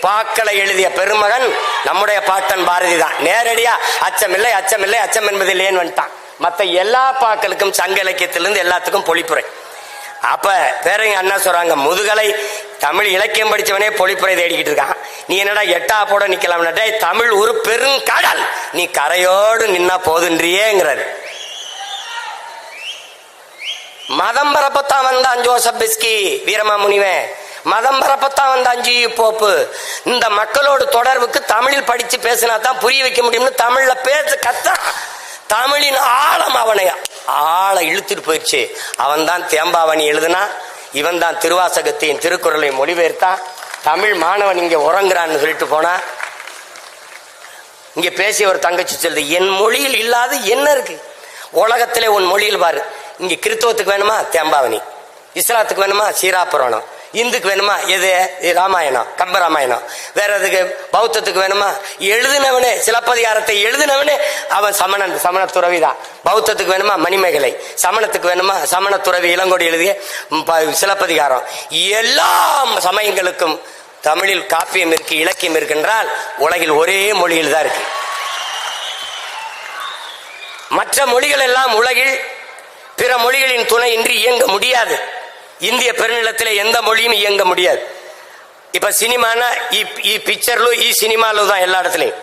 [SPEAKER 1] பாக்களை எழுதிய பெருமகன் நம்முடைய பாட்டன் பாரதி தான். நேரடியா அச்சமில்லை அச்சம் என்பதில்லைன்னு வந்துட்டான். மற்ற எல்லா பாக்களுக்கும் சங்க இலக்கியத்திலிருந்து எல்லாத்துக்கும் பொழிப்புரை. அப்ப பேரங்க அண்ணா சொல்றாங்க, முதுகலை தமிழ் இலக்கியம் படிச்சவனே பொழிப்புரை தேடிக்கிட்டு இருக்கான். நீ என்னடா 8 போட நிக்கலாம்? தமிழ் ஒரு பெருங்கடல், நீ கரையோடு நின்னா போதுன்றியேங்கிறாரு. மதம் பரப்பத்தான் வந்தான் ஜோசப் பிஸ்கி வீரமாமுனிவன். மதம் பரப்பத்தான் வந்தான் ஜி போப்பு. இந்த மக்களோடு தொடர்புக்கு தமிழில் படிச்சு பேசினா தான் புரிய வைக்க முடியும்னு தமிழ்ல பேச கத்தான். தமிழின் ஆழம் அவனை ஆளை இழுத்துட்டு போயிடுச்சு. அவன் தான் தேம்பாவணி எழுதுனா, இவன் தான் திருவாசகத்தையும் திருக்குறளை மொழிபெயர்த்தான். தமிழ் மாணவன் இங்க உறங்குறான்னு சொல்லிட்டு போனா, இங்க பேசிய ஒரு தங்கச்சி சொல்லுது, என் மொழியில் இல்லாத என்ன இருக்கு உலகத்திலே? உன் மொழியில் பாரு. இங்க கிறிஸ்தவத்துக்கு வேணுமா தேம்பாவணி, இஸ்லாத்துக்கு வேணுமா சீராபுராணம், இந்துக்கு வேணுமா எது ராமாயணம் கம்பராமாயணம், வேற எதுக்கு பௌத்தத்துக்கு வேணுமா எழுதினவனே சிலப்பதிகாரத்தை எழுதினவனே அவன் சமண துறவிதான். பௌத்தத்துக்கு வேணுமா மணிமேகலை, சமணத்துக்கு வேணுமா சமண துறவி இளங்கோடி எழுதிய சிலப்பதிகாரம். எல்லா சமயங்களுக்கும் தமிழில் காப்பியம் இருக்கு, இலக்கியம் இருக்கின்றால் உலகில் ஒரே மொழியில் தான் இருக்கு. மற்ற மொழிகள் எல்லாம் உலகில் பிற மொழிகளின் துணையின்றி இயங்க முடியாது. இந்திய பெருநிலத்தில் எந்த மொழியும் இயங்க முடியாது. இப்ப சினிமானா பிக்சர்லு சினிமாலு தான் எல்லா இடத்துலையும்.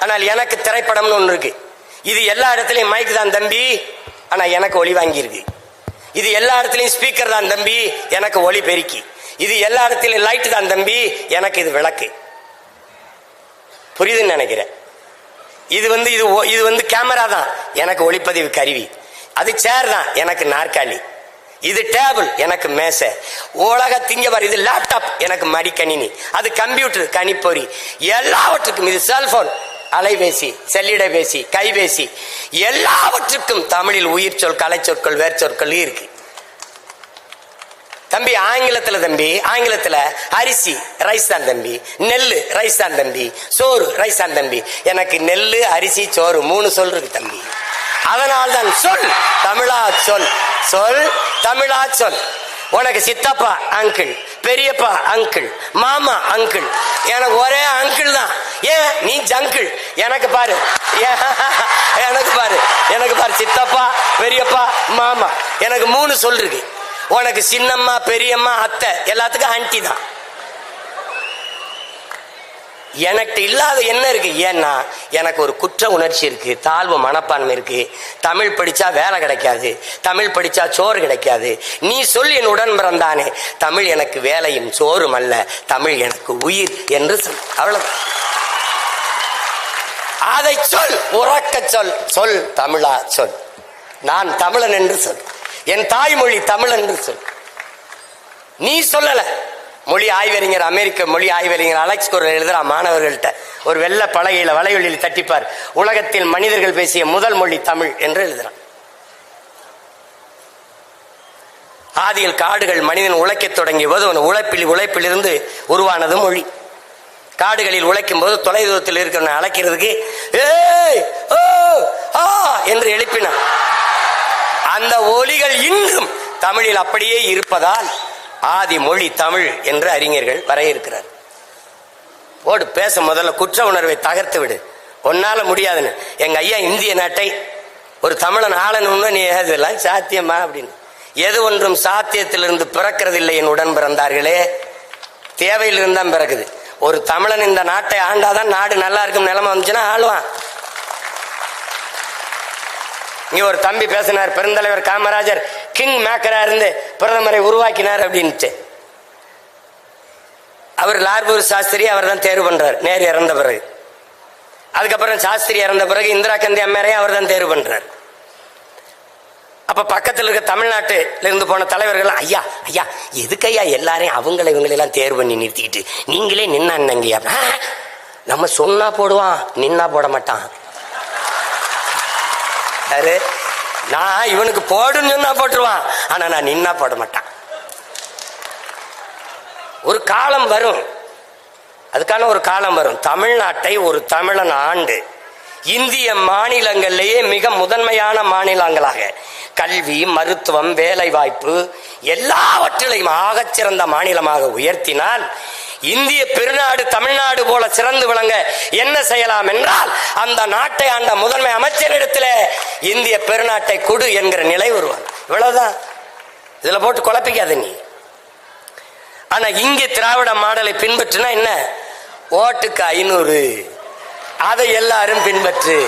[SPEAKER 1] ஆனால் எனக்கு திரைப்படம்னு ஒன்று இருக்கு. இது எல்லா இடத்துலையும் மைக் தான் தம்பி, ஆனா எனக்கு ஒளி வாங்கி இருக்கு. இது எல்லா இடத்துலையும் ஸ்பீக்கர் தான் தம்பி, எனக்கு ஒளி பெருக்கி. இது எல்லா இடத்துலையும் லைட் தான் தம்பி, எனக்கு இது விளக்கு. புரியுதுன்னு நினைக்கிறேன். இது வந்து கேமரா தான், எனக்கு ஒளிப்பதிவு கருவி. அது சேர் தான், எனக்கு நாற்காலி. இது டேபிள், எனக்கு மேசை. உலகத்திங்க வர இது லேப்டாப், எனக்கு மடிக்கணினி. அது கம்ப்யூட்டர், கணிப்பொறி. எல்லாவற்றுக்கும் இது செல்போன், அலைபேசி, செல்லிடபேசி, கைபேசி. எல்லாவற்றுக்கும் தமிழில் உயிர் சொல், கலை சொற்கள், வேர் சொற்கள் இருக்கு தம்பி. ஆங்கிலத்துல அரிசி ரைஸ் தான் தம்பி, நெல்லு ரைஸ் தான் தம்பி, சோறு ரைஸ் தான் தம்பி. எனக்கு நெல்லு அரிசி சோறு 3 சொல் இருக்கு தம்பி. அதனால்தான் சொல் தமிழா சொல், சொல் தமிழா சொல். உனக்கு சித்தப்பா அங்கிள், பெரியப்பா அங்கிள், மாமா அங்கிள். எனக்கு ஒரே அங்கிள் தான். ஏன் நீ ஜங்கிள்? எனக்கு பாரு சித்தப்பா பெரியப்பா மாமா. எனக்கு 3 சொல் இருக்கு. உனக்கு சின்னம்மா பெரியம்மா அத்தை, எல்லாத்துக்கும் ஆன்டி தான். எனக்கு இல்லாத என்ன இருக்கு? ஏன்னா எனக்கு ஒரு குற்ற உணர்ச்சி இருக்கு, தாழ்வு மனப்பான்மை இருக்கு. தமிழ் படிச்சா வேலை கிடைக்காது, தமிழ் படிச்சா சோறு கிடைக்காது. நீ சொல் என் உடன் பிறந்தானே, தமிழ் எனக்கு வேலையும் சோறும் அல்ல, தமிழ் எனக்கு உயிர் என்று சொல். அவ்வளவு. அதை சொல், உறக்க சொல், சொல் தமிழா சொல், நான் தமிழன் என்று சொல். என் தாய்மொழி தமிழ் என்று சொல். நீ சொல்லல. மொழி ஆய்வறிஞர், அமெரிக்க மொழி ஆய்வறிஞர் அலெக்ஸ் குரல் எழுதுறா மாணவர்கள்ட்ட ஒரு வெள்ள பலகையில வலைவெளியில் தட்டிப்பார், உலகத்தில் மனிதர்கள் பேசிய முதல் மொழி தமிழ் என்று எழுதுறான். ஆதியில் காடுகள் மனிதன் உழைக்க தொடங்கிய போது உழைப்பிலிருந்து உருவானது மொழி. காடுகளில் உழைக்கும் போது தொலை தூரத்தில் இருக்கிறவனை அழைக்கிறதுக்கு ஏய் ஓ ஆ என்று எழுப்பினான். அந்த ஒலிகள் இன்றும் தமிழில் அப்படியே இருப்பதால் ஆதி மொழி தமிழ் என்று அறிஞர்கள் வரையறுக்கிறார். போடு பேச, முதல்ல குற்ற உணர்வை தகர்த்து விடு, ஒன்னால முடியாதுன்னு. எங்க ஐயா இந்திய நாட்டை ஒரு தமிழன் ஆளணும்னு நீ இதெல்லாம் சாத்தியமா அப்படின்னு. எது ஒன்றும் சாத்தியத்திலிருந்து பிறக்கிறதில்லை என் உடன் பிறந்தார்களே, தேவையிலிருந்து தான் பிறகுது. ஒரு தமிழன் இந்த நாட்டை ஆண்டாதான் நாடு நல்லா இருக்கும் நிலைமை வந்துச்சுன்னா ஆளுவான். இங்க ஒரு தம்பி பேசினார், பெருந்தலைவர் காமராஜர் கிங் மேக்கரா இருந்து பிரதமரை உருவாக்கினார் அப்படின்ட்டு. அவர் லார்பூர் சாஸ்திரி அவர் தான் தேர்வு பண்றார் நேரு இறந்த பிறகு. அதுக்கப்புறம் சாஸ்திரி இறந்த பிறகு இந்திரா காந்தி அம்மையாரையும் அவர் தான் தேர்வு பண்றார். அப்ப பக்கத்தில் இருக்க தமிழ்நாட்டில இருந்து போன தலைவர்கள், ஐயா ஐயா எதுக்கு ஐயா எல்லாரையும் இவங்களெல்லாம் தேர்வு பண்ணி நிறுத்திக்கிட்டு நீங்களே நின்னாங்கய்யா. நம்ம சொன்னா போடுவான், நின்னா போட மாட்டான். நான் இவனுக்கு போடுன்னு சொன்னா போட்டுருவான், ஆனா நான் நின்னா போட மாட்டான். ஒரு காலம் வரும், அதுக்கான ஒரு காலம் வரும். தமிழ்நாட்டை ஒரு தமிழன் ஆண்டு இந்திய மாநிலங்களிலேயே மிக முதன்மையான மாநிலங்களாக கல்வி, மருத்துவம், வேலை வாய்ப்பு எல்லாவற்றிலையும் ஆகச்சிறந்த மாநிலமாக உயர்த்தினால் இந்திய பெருநாடு தமிழ்நாடு போல சிறந்து விளங்க என்ன செய்யலாம் என்றால், அந்த நாட்டை ஆண்ட முதன்மை அமைச்சரிடத்தில் இந்திய பெருநாட்டை கொடு என்கிற நிலை வருவார். இவ்வளவுதான். இதுல போட்டு குழப்பிக்காத நீ. ஆனா இங்கே திராவிட மாடலை பின்பற்றினா என்ன, ஓட்டுக்கு 500 அதை எல்லாரும் பின்பற்று.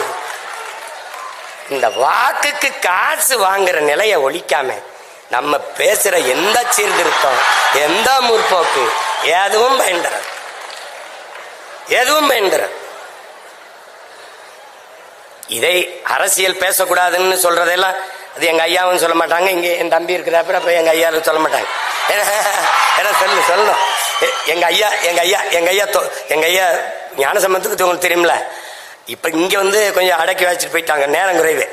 [SPEAKER 1] இந்த வாக்குக்கு காசு வாங்குற நிலையை ஒழிக்காம நம்ம பேசுற எந்த சீர்திருத்தம், எந்த முற்போக்கு எதுவும் பயன்பெறாது, எதுவும் பயன்பெறாது. இதை அரசியல் பேசக்கூடாதுன்னு சொல்றதெல்லாம் அது எங்க ஐயாவும் சொல்ல மாட்டாங்க. இங்க என் தம்பி இருக்கிறப்ப அப்ப எங்க ஐயாவும் சொல்ல மாட்டாங்க. ஏன்னா சொல்லணும். எங்க ஐயா ஞானசம்பந்தத்துக்கு உங்களுக்கு தெரியுமில்ல. இப்ப இங்க வந்து கொஞ்சம் அடக்கி வச்சுட்டு போயிட்டாங்க, நேரம் குறைவு.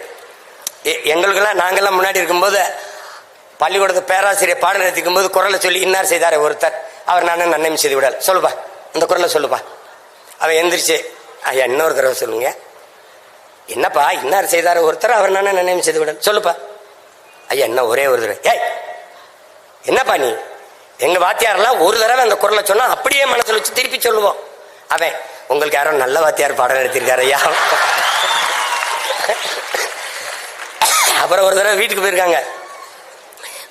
[SPEAKER 1] எங்களுக்கெல்லாம் நாங்கெல்லாம் முன்னாடி இருக்கும்போது பள்ளிக்கூடத்து பேராசிரியர் பாடம் நடத்திக்கும் போது குரலை சொல்லி இன்னார் செய்தாரே ஒருத்தர், அவர் நானும் நன்மை செய்து விடால் சொல்லுப்பா, இந்த குரலை சொல்லுப்பா. அவன் எந்திரிச்சு, ஐயா இன்னொரு தடவை சொல்லுங்க. என்னப்பா இன்னார் செய்தார ஒருத்தர், அவர் நானும் நன்மை செய்து விடால் சொல்லுப்பா. ஐயா என்ன ஒரே ஒரு தடவை. ஏய் என்னப்பா நீ, எங்க வாத்தியாரெல்லாம் ஒரு தடவை அந்த குரலை சொன்னா அப்படியே மனசுல வச்சு திருப்பி சொல்லுவோம். அவன் உங்களுக்கு யாரோ நல்ல வாத்தியார் பாடம் நடத்திருக்காரு ஐயா. அப்புறம் ஒரு தடவை வீட்டுக்கு போயிருக்காங்க.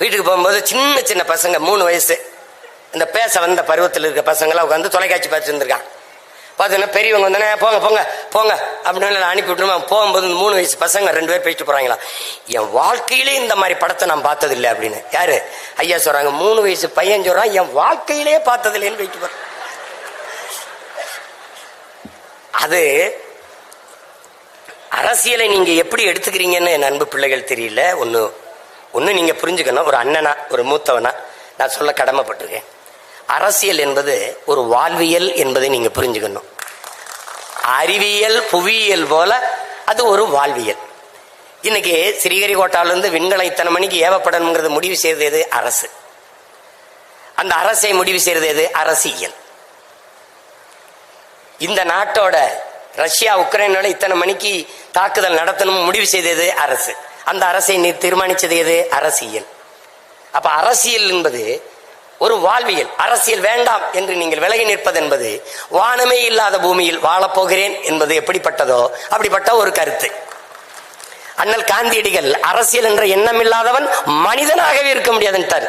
[SPEAKER 1] வீட்டுக்கு போகும்போது சின்ன சின்ன பசங்க 3 வயசு இந்த பேச வந்த பருவத்தில் இருக்க பசங்களாம் உட்காந்து தொலைக்காட்சி பார்த்து இருந்திருக்கான். பார்த்தீங்கன்னா பெரியவங்க வந்தோடனே போங்க போங்க போங்க அப்படின்னு அனுப்பி விட்டுருமா. போகும்போது 3 வயசு பசங்க 2 பேர் பேசிட்டு போறாங்களா, என் வாழ்க்கையிலே இந்த மாதிரி படத்தை நான் பார்த்ததில்லை அப்படின்னு. யாரு ஐயா சொல்றாங்க. 3 வயசு பையன் சொல்றான், என் வாழ்க்கையிலே பார்த்ததில்லைன்னு போயிட்டு போறான். அது அரசியலை நீங்க எப்படி எடுத்துக்கிறீங்கன்னு என் அன்பு பிள்ளைகள் தெரியல. ஒண்ணு நீங்க புரிஞ்சுக்கணும். ஒரு அண்ணனா ஒரு மூத்தவனா நான் சொல்ல கடமைப்பட்டிருக்கேன். அரசியல் என்பது ஒரு வாழ்வியல் என்பதை நீங்க புரிஞ்சுக்கணும். அறிவியல் புவியியல் போல அது ஒரு வாழ்வியல். இன்னைக்கு ஸ்ரீஹரிகோட்டால இருந்து விண்கலம் இத்தனை மணிக்கு ஏவப்படணுங்கிறது முடிவு செய்தது எது? அரசு. அந்த அரசை முடிவு செய்தது எது? அரசியல். இந்த நாட்டோட ரஷ்யா உக்ரைனோட இத்தனை மணிக்கு தாக்குதல் நடத்தணும் முடிவு செய்தது அரசு. அந்த அரசை தீர்மானிச்சது எது? அரசியல். அப்ப அரசியல் என்பது ஒரு வாழ்வியல். அரசியல் வேண்டாம் என்று நீங்கள் விலகி நிற்பது என்பது வானமே இல்லாத பூமியில் வாழப்போகிறேன் என்பது எப்படிப்பட்டதோ அப்படிப்பட்ட ஒரு கருத்து. அண்ணல் காந்தியடிகள் அரசியல் என்ற எண்ணம் இல்லாதவன் மனிதனாகவே இருக்க முடியாதுன்ட்டார்.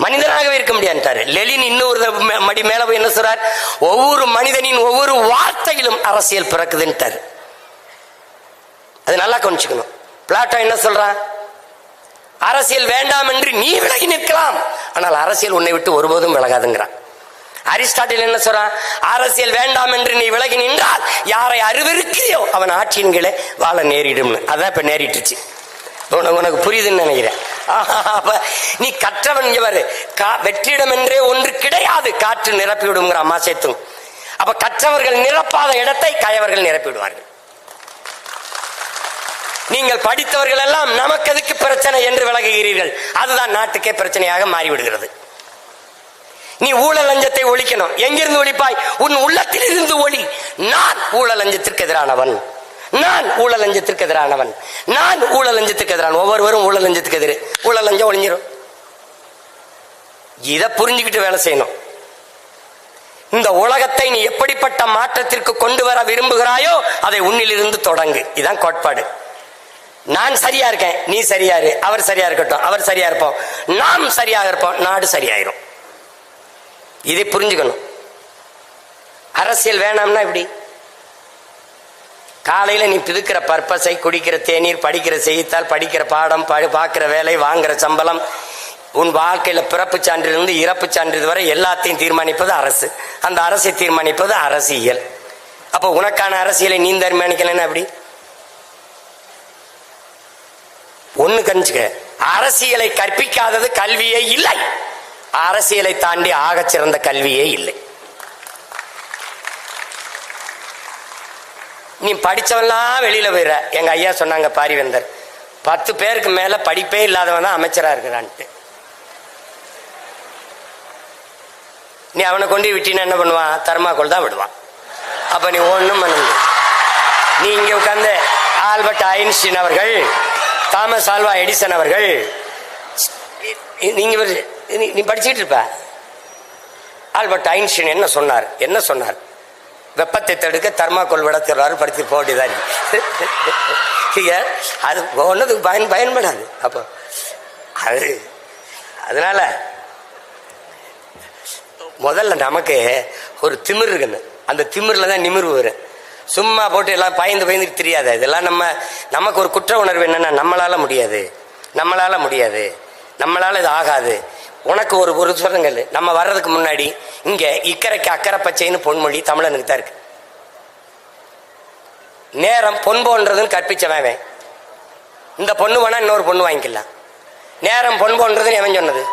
[SPEAKER 1] மனிதனாகவே இருக்க முடியாதுன்ட்டாரு. லெனின் இன்னொரு மடி மேல போய் என்ன சொல்றார்? ஒவ்வொரு மனிதனின் ஒவ்வொரு வார்த்தையிலும் அரசியல் பிறக்குதுன்ட்டார். அது நல்லா கவனிச்சுக்கணும். பிளாட்டோ என்ன சொல்றான்? அரசியல் வேண்டாம் என்று நீ விலகி நிற்கலாம், ஆனால் அரசியல் உன்னை விட்டு ஒருபோதும் விலகாதுங்கிறான். அரிஸ்டாட்டில் என்ன சொல்றான்? அரசியல் வேண்டாம் என்று நீ விலகி நின்றால் யாரை அருவருக்கிறியோ அவன் ஆட்சியின் கீழே வாழ நேரிடும். அதான் இப்ப நேரிட்டுச்சு. உனக்கு புரியுதுன்னு நினைக்கிறேன். நீ கற்றவன் பாரு, வெற்றிடம் என்றே ஒன்று கிடையாது, காற்று நிரப்பி விடுங்கிற அம்மாசேத்தும். அப்ப கற்றவர்கள் நிரப்பாத இடத்தை கயவர்கள் நிரப்பிவிடுவார்கள். நீங்கள் படித்தவர்கள் எல்லாம் நமக்கு எதுக்கு பிரச்சனை என்று விலகுகிறீர்கள். அதுதான் நாட்டுக்கே பிரச்சனையாக மாறிவிடுகிறது. நீ ஊழல் லஞ்சத்தை ஒழிக்கணும். எங்கிருந்து ஒழிப்பாய்? உன் உள்ளத்தில் இருந்து ஒளி. நான் ஊழல் லஞ்சத்திற்கு எதிரானவன், நான் ஊழல் லஞ்சத்திற்கு எதிரானவன், நான் ஊழல் லஞ்சத்துக்கு எதிரான. ஒவ்வொருவரும் ஊழல் லஞ்சத்துக்கு எதிர். ஊழல் லஞ்சம் ஒழிஞ்சிடும். இதை புரிஞ்சுக்கிட்டு வேலை செய்யணும். இந்த உலகத்தை நீ எப்படிப்பட்ட மாற்றத்திற்கு கொண்டு வர விரும்புகிறாயோ அதை உன்னிலிருந்து தொடங்கு. இதுதான் கோட்பாடு. நான் சரியா இருக்கேன், நீ சரியா இரு, அவர் சரியா இருக்கட்டும், அவர் சரியா இருப்போம், நாம் சரியாக இருப்போம், நாடு சரியாயிரும். இதை புரிஞ்சுக்கணும். அரசியல் வேணாம்னா இப்படி காலையில நீ பிதுக்கிற பர்பஸை, குடிக்கிற தேநீர், படிக்கிற செய்தித்தாள், படிக்கிற பாடம், பார்க்கிற வேலை, வாங்குற சம்பளம், உன் வாழ்க்கையில பிறப்பு சான்றிலிருந்து இறப்பு சான்றிதழ் வரை எல்லாத்தையும் தீர்மானிப்பது அரசு. அந்த அரசை தீர்மானிப்பது அரசியல். அப்ப உனக்கான அரசியலை நீ தீர்மானிக்கலன்னா எப்படி? ஒண்ணு கஞ்சுக்க, அரசியலை கற்பிக்காதது கல்வியே இல்லை. அரசியலை தாண்டி ஆகச் சிறந்த கல்வியே இல்லை. நீ படிச்சவெல்லாம் வெளியில போயிடுற. எங்க ஐயா சொன்னாங்க பாரிவேந்தர், 10 பேருக்கு மேல படிப்பே இல்லாதவன் தான் அமைச்சரா இருக்கிறான்ட்டு. நீ அவனை கொண்டு விட்டினா என்ன பண்ணுவான்? தர்மாக்கோல் தான் விடுவான். அப்ப நீ ஒண்ணும் பண்ண முடியும். நீ இங்க உட்கார்ந்து ஆல்பர்ட் ஐன்ஸ்டீன் அவர்கள், தாமஸ் ஆல்வா எடிசன் அவர்கள், நீங்க நீ படிச்சுட்டு இருப்ப. ஆல்பர்ட் ஐன்ஸ்டீன் என்ன சொன்னார்? என்ன சொன்னார்? வெப்பத்தை தடுக்க தர்மாக்கோல் விட சொல்றாரு. படித்து போட்டுதான். அது ஒன்னதுக்கு பயன்படாது. அப்போ அது அதனால முதல்ல நமக்கு ஒரு திமிர் இருக்குன்னு, அந்த திமிர்ல தான் நிமிர்வு வரும். சும்மா போட்டு எல்லாம் பயந்துட்டு தெரியாது. இதெல்லாம் நமக்கு ஒரு குற்ற உணர்வு என்னன்னா, நம்மளால முடியாது, நம்மளால முடியாது, நம்மளால இது ஆகாது. உனக்கு ஒரு சொல்லுங்கள், நம்ம வர்றதுக்கு முன்னாடி இங்க இக்கரைக்கு அக்கறை பச்சைன்னு பொன்மொழி தமிழனுக்கு தான் இருக்கு. நேரம் பொன் போன்றதுன்னு கற்பிச்சவன். இந்த பொண்ணு வேணா இன்னொரு பொண்ணு வாங்கிக்கலாம். நேரம் பொன் போன்றதுன்னு எவன் சொன்னது?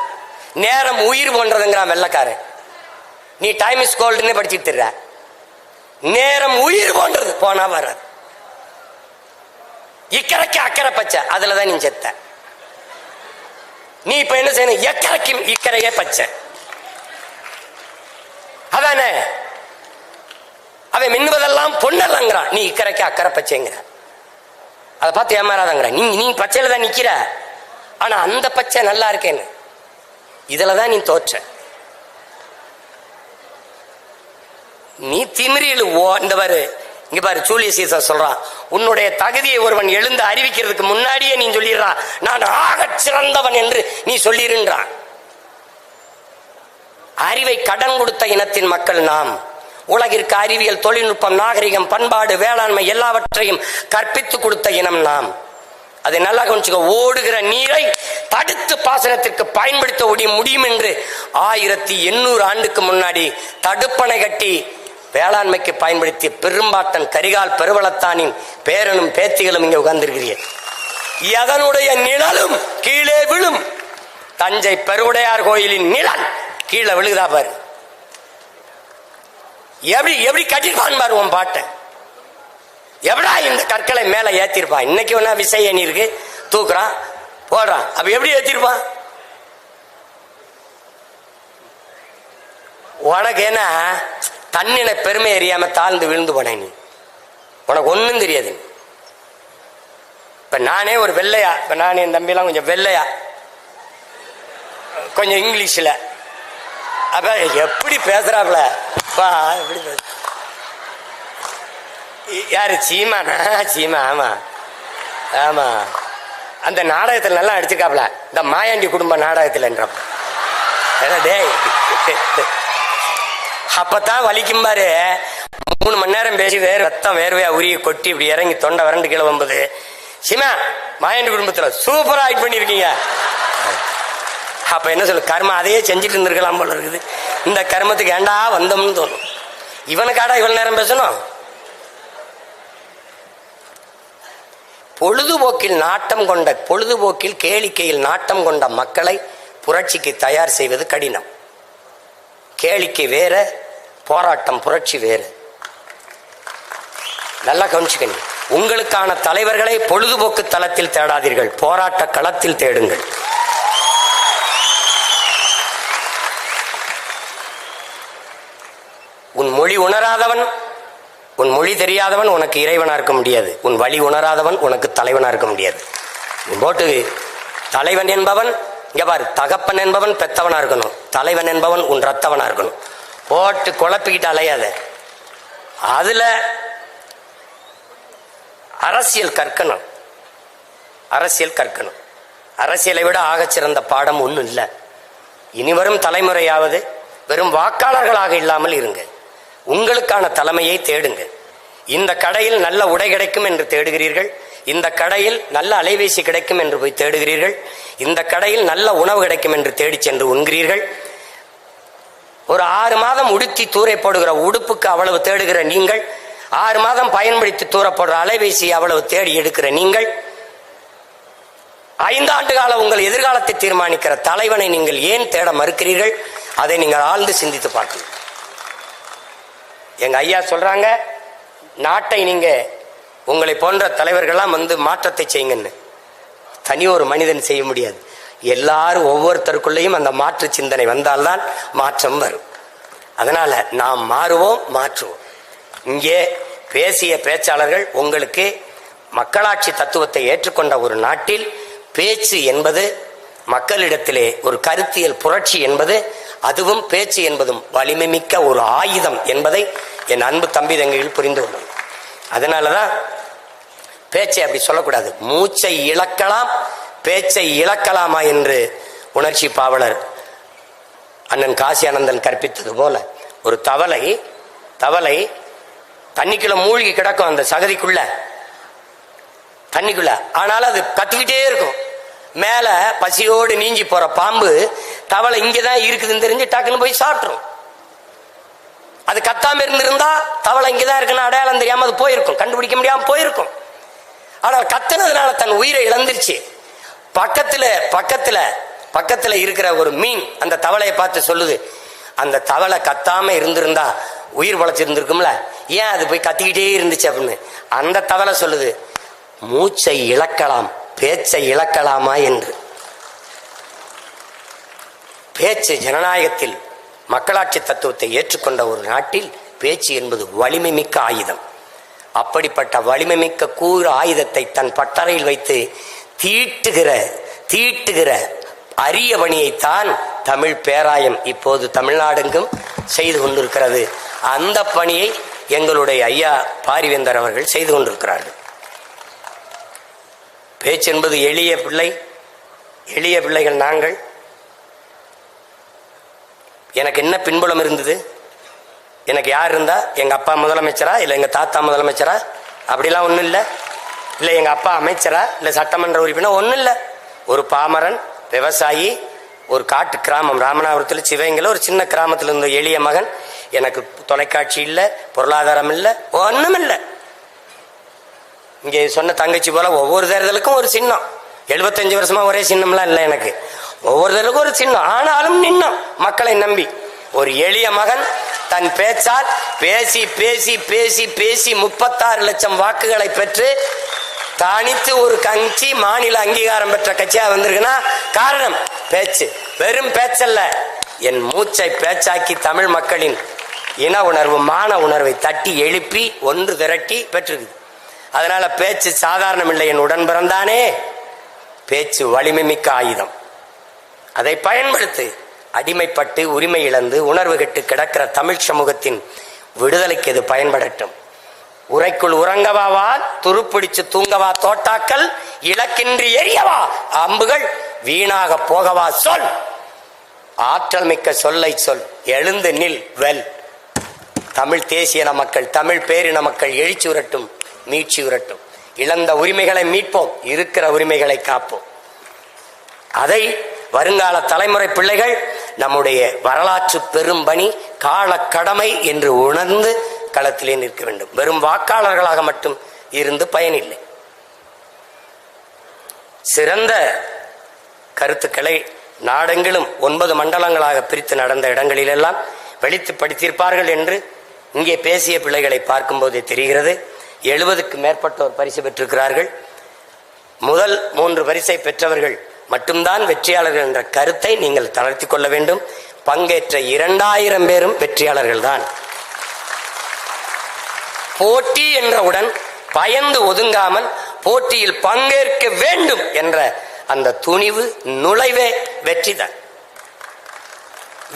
[SPEAKER 1] நேரம் உயிர் போன்றதுங்கிறான் வெள்ளக்காரன். நீ டைம் இஸ் கோல்டுன்னு படிச்சுட்டு திர்ற. நேரம் உயிர் போன்றது, போனா வராது. இக்கரைக்கு அக்கறை பச்சை, அதுலதான் நீ செத்த. நீ இப்ப என்ன செய்யணும்? எக்கரைக்கும் இக்கரையே பச்சை. அதானே அவன் மின்னுவதெல்லாம் பொன்னல்லங்கிறான், நீ இக்கரைக்கு அக்கறை பச்சைங்கிற. அதை பார்த்து ஏமாறாதங்கிற. நீ பச்சையில தான் நிக்கிற. ஆனா அந்த பச்சை நல்லா இருக்கேன்னு இதுலதான் நீ தோற்ற. நீ திமிரில் இந்த பாரு, இங்க பாரு, ஜூலியஸ் சீசர் சொல்றான், உன்னுடைய தகுதியை ஒருவன் எழுந்து அறிவிக்கிறதுக்கு முன்னாடியே நீ சொல்லிடுறான், நான் ஆகச் சிறந்தவன் என்று நீ சொல்லிருன்றான். அறிவை கடன் கொடுத்த இனத்தின் மக்கள் நாம். உலகிற்கு அறிவியல், தொழில்நுட்பம், நாகரிகம், பண்பாடு, வேளாண்மை எல்லாவற்றையும் கற்பித்து கொடுத்த இனம் நாம். அதை நல்லா கவனிச்சுக்க. ஓடுகிற நீரை தடுத்து பாசனத்திற்கு பயன்படுத்த முடியும் என்று 1800 ஆண்டுக்கு முன்னாடி தடுப்பணை கட்டி வேளாண்மைக்கு பயன்படுத்திய பெரும்பாட்டன் கரிகால் பெருவளத்தானின் பேரனும் பேத்திகளும் இங்கே உட்கார்ந்திருக்கிறீர்கள். எதனுடைய நிழலும் கீழே விழும். தஞ்சை பெருவுடையார் கோயிலின் நிழல் கீழே விழுகுதா பாரு. எப்படி கட்டிருப்பான் பாரு உன் பாட்டை. எவடா இந்த கற்களை மேல ஏத்திருப்பான்? இன்னைக்கு வேணா விசை அணி இருக்கு, தூக்குறான் போடுறான். அப்ப எப்படி ஏத்திருப்பான்? உனக்கு என்ன தன்னின பெருமை அறியாம தாழ்ந்து விழுந்து போன நீ, உனக்கு ஒன்னும் தெரியாது. இப்ப நானே ஒரு வெள்ளையா, இப்ப நானே என் தம்பிலாம் கொஞ்சம் வெள்ளையா, கொஞ்சம் இங்கிலீஷ்ல, அப்ப எப்படி பேசுறாப்ல எப்படி பேச. யாரு? சீமானா? சீமா. ஆமா ஆமா, அந்த நாடகத்துல நல்லா அடிச்சுக்காப்ல, இந்த மாயாண்டி குடும்ப நாடகத்துல. டேய் அப்பதான் வலிக்கும் பாரு. 3 மணி நேரம் பேசி ரத்தம் வேர்வையா உரிய கொட்டி இப்படி இறங்கி தொண்டை வறண்டு கீழே வம்பது. சீமா, மாயாண்டி குடும்பத்துல சூப்பரா ஆக்ட் பண்ணிருக்கீங்க. அப்ப என்ன சொல்லு, கர்மம் அதையே செஞ்சுட்டு இருந்திருக்கலாம் போல இருக்குது. இந்த கர்மத்துக்கு ஏண்டா வந்தோம்னு தோணும். இவனுக்காடா இவ்வளவு நேரம் பேசணும்? பொழுதுபோக்கில் நாட்டம் கொண்ட, பொழுதுபோக்கில் கேளிக்கையில் நாட்டம் கொண்ட மக்களை புரட்சிக்கு தயார் செய்வது கடினம். கேளிக்கை வேற, போராட்டம் புரட்சி வேறு. நல்லா கவனிச்சுக்கணும். உங்களுக்கான தலைவர்களை பொழுதுபோக்கு தளத்தில் தேடாதீர்கள், போராட்ட களத்தில் தேடுங்கள். உன் மொழி உணராதவன், உன் மொழி தெரியாதவன் உனக்கு இறைவனா இருக்க முடியாது. உன் வழி உணராதவன் உனக்கு தலைவனா இருக்க முடியாது. போட்டு தலைவன் என்பவன் இங்க பாரு, தகப்பன் என்பவன் பெத்தவனா இருக்கணும், தலைவன் என்பவன் உன் ரத்தவனா இருக்கணும். போட்டு குழப்பிக்கிட்டு அலையாத. அதுல அரசியல் கற்கணும், அரசியல் கற்கணும். அரசியலை விட ஆகச்சிறந்த பாடம் ஒன்றும் இல்லை. இனிவரும் தலைமுறையாவது வெறும் வாக்காளர்களாக இல்லாமல் இருங்க. உங்களுக்கான தலைமையை தேடுங்க. இந்த கடையில் நல்ல உடை கிடைக்கும் என்று தேடுகிறீர்கள், இந்த கடையில் நல்ல அலைபேசி கிடைக்கும் என்று போய் தேடுகிறீர்கள், இந்த கடையில் நல்ல உணவு கிடைக்கும் என்று தேடி சென்று உண்கிறீர்கள். ஒரு 6 மாதம் உடுத்தி தூரை போடுகிற உடுப்புக்கு அவ்வளவு தேடுகிற நீங்கள், 6 மாதம் பயன்படுத்தி தூரப்படுற அலைபேசி அவ்வளவு தேடி எடுக்கிற நீங்கள், 5 ஆண்டு கால உங்கள் எதிர்காலத்தை தீர்மானிக்கிற தலைவனை நீங்கள் ஏன் தேட மறுக்கிறீர்கள்? அதை நீங்கள் ஆழ்ந்து சிந்தித்து பார்க்கணும். எங்க ஐயா சொல்றாங்க, நாட்டை நீங்க உங்களை போன்ற தலைவர்கள்லாம் வந்து மாற்றத்தை செய்யுங்கன்னு. தனி ஒரு மனிதன் செய்ய முடியாது. எல்லாரும் ஒவ்வொருத்தருக்குள்ளேயும் அந்த மாற்று சிந்தனை வந்தால்தான் மாற்றம் வரும். அதனால நாம் மாறுவோம், மாற்றுவோம். இங்கே பேசிய பேச்சாளர்கள் உங்களுக்கு மக்களாட்சி தத்துவத்தை ஏற்றுக்கொண்ட ஒரு நாட்டில் பேச்சு என்பது மக்களிடத்திலே ஒரு கருத்தியல் புரட்சி என்பது, அதுவும் பேச்சு என்பதும் வலிமை மிக்க ஒரு ஆயுதம் என்பதை என் அன்பு தம்பி தங்கைகள் புரிந்து கொள்ளும். அதனாலதான் பேச்சை அப்படி சொல்லக்கூடாது. மூச்சை இழக்கலாம், பேச்சை இழக்கலாமா என்று உணர்ச்சி பாவலர் அண்ணன் காசி ஆனந்தன் கற்பித்தது போல, ஒரு தவளை தண்ணிக்குள்ள மூழ்கி கிடக்கும், அந்த சகதிக்குள்ள தண்ணிக்குள்ள, ஆனாலும் அது கத்திக்கிட்டே இருக்கும். மேல பசியோடு நீஞ்சி போற பாம்பு தவளை இங்கதான் இருக்குதுன்னு தெரிஞ்சு டக்குன்னு போய் சாப்பிட்டுரும். அது கத்தாம இருந்திருந்தா தவளை இங்கதான் இருக்குன்னு அடையாளம் தெரியாம அது போயிருக்கும், கண்டுபிடிக்க முடியாம போயிருக்கும். ஆனால் கத்துனதுனால தன் உயிரை இழந்துருச்சு. பக்கத்துல இருக்கிற ஒரு மீன் அந்த தவளையை பார்த்து சொல்லுது, அந்த தவளை கத்தாம இருந்திருந்தா உயிர் பழச்சிருந்திருக்கும்ல, ஏன் அது போய் கத்திக்கிட்டே இருந்துச்சு அப்படின்னு. அந்த தவளை சொல்லுது, மூச்சை இழக்கலாம், பேச்சை இழக்கலாமா என்று. பேச்சு ஜனநாயகத்தில் மக்களாட்சி தத்துவத்தை ஏற்றுக்கொண்ட ஒரு நாட்டில் பேச்சு என்பது வலிமை மிக்க ஆயுதம். அப்படிப்பட்ட வலிமை மிக்க கூறு ஆயுதத்தை தன் பட்டறையில் வைத்து தீட்டுகிற அரிய பணியைத்தான் தமிழ் பேராயம் இப்போது தமிழ்நாடெங்கும் செய்து கொண்டிருக்கிறது. அந்த பணியை எங்களுடைய ஐயா பாரிவேந்தர் அவர்கள் செய்து கொண்டிருக்கிறார்கள். பேச்சு என்பது எளிய பிள்ளைகள் நாங்கள். எனக்கு என்ன பின்புலம் இருந்தது? எனக்கு யார் இருந்தா? எங்க அப்பா முதலமைச்சரா, இல்லை எங்க தாத்தா முதலமைச்சரா? அப்படிலாம் ஒன்றும் இல்லை. இல்லை எங்க அப்பா அமைச்சரா, இல்லை சட்டமன்ற உறுப்பினர், ஒன்றும் இல்லை. ஒரு பாமரன் விவசாயி, ஒரு காட்டு கிராமம் ராமநாதபுரத்தில் சிவகங்கையில் ஒரு சின்ன கிராமத்தில் இருந்த எளிய மகன். எனக்கு தொலைக்காட்சி இல்லை, பொருளாதாரம் இல்லை, ஒன்றும் இல்லை. இங்கே சொன்ன தங்கச்சி போல ஒவ்வொரு தேர்தலுக்கும் ஒரு சின்னம். 75 வருஷமா ஒரே சின்னம்லாம் இல்லை எனக்கு. ஒவ்வொரு தேர்தலுக்கும் ஒரு சின்னம், ஆனாலும் நின்னம் மக்களை நம்பி. ஒரு எளிய மகன் தன் பேச்சால் பேசி பேசி பேசி பேசி 36 லட்சம் வாக்குகளை பெற்று தனித்து ஒரு கட்சி மாநில அங்கீகாரம் பெற்ற கட்சியா வந்திருக்குன்னா காரணம் பேச்சு. வெறும் பேச்சல்ல, என் மூச்சை பேச்சாக்கி தமிழ் மக்களின் இன உணர்வு, மான உணர்வை தட்டி எழுப்பி ஒன்று திரட்டி பெற்றிருக்கு. அதனால பேச்சு சாதாரணம் இல்லை. என் உடன் பிறந்தானே, பேச்சு வலிமை மிக்க ஆயுதம். அதை பயன்படுத்து. அடிமைப்பட்டு உரிமை இழந்து உணர்வு கெட்டு கிடக்கிற தமிழ் சமூகத்தின் விடுதலைக்கு இது பயன்படட்டும். உரைக்குள் உறங்கவாவா, துருப்பிடிச்சு தூங்கவா தோட்டாக்கள், இலக்கின்றி எரியவா அம்புகள், வீணாக போகவா சொல். ஆற்றல் மிக்க சொல்லை சொல், எழுந்து நில் வெல். தமிழ் தேசியன மக்கள், தமிழ் பேரின மக்கள் எழுச்சி உரட்டும், மீட்சி உரட்டும். இழந்த உரிமைகளை மீட்போம், இருக்கிற உரிமைகளை காப்போம். அதை வருங்கால தலைமுறை பிள்ளைகள் நம்முடைய வரலாற்று பெரும்பணி கால கடமை என்று உணர்ந்து களத்திலே நிற்க வேண்டும். வெறும் வாக்காளர்களாக மட்டும் இருந்து பயனில்லை. சிறந்த கருத்துக்களை நாடெங்கிலும் 9 மண்டலங்களாக பிரித்து நடந்த இடங்களிலெல்லாம் வெளித்து படித்திருப்பார்கள் என்று இங்கே பேசிய பிள்ளைகளை பார்க்கும்போதே தெரிகிறது. 70க்கு மேற்பட்டோர் பரிசு பெற்றிருக்கிறார்கள். முதல் 3 பரிசை பெற்றவர்கள் மட்டும்தான் வெற்றியாளர்கள் என்ற கருத்தை நீங்கள் தளர்த்தி கொள்ள வேண்டும். பங்கேற்ற 2000 பேரும் வெற்றியாளர்கள் தான். போட்டி என்றவுடன் பயந்து ஒதுங்காமல் போட்டியில் பங்கேற்க வேண்டும் என்ற அந்த துணிவு, நுழைவே வெற்றிதான்.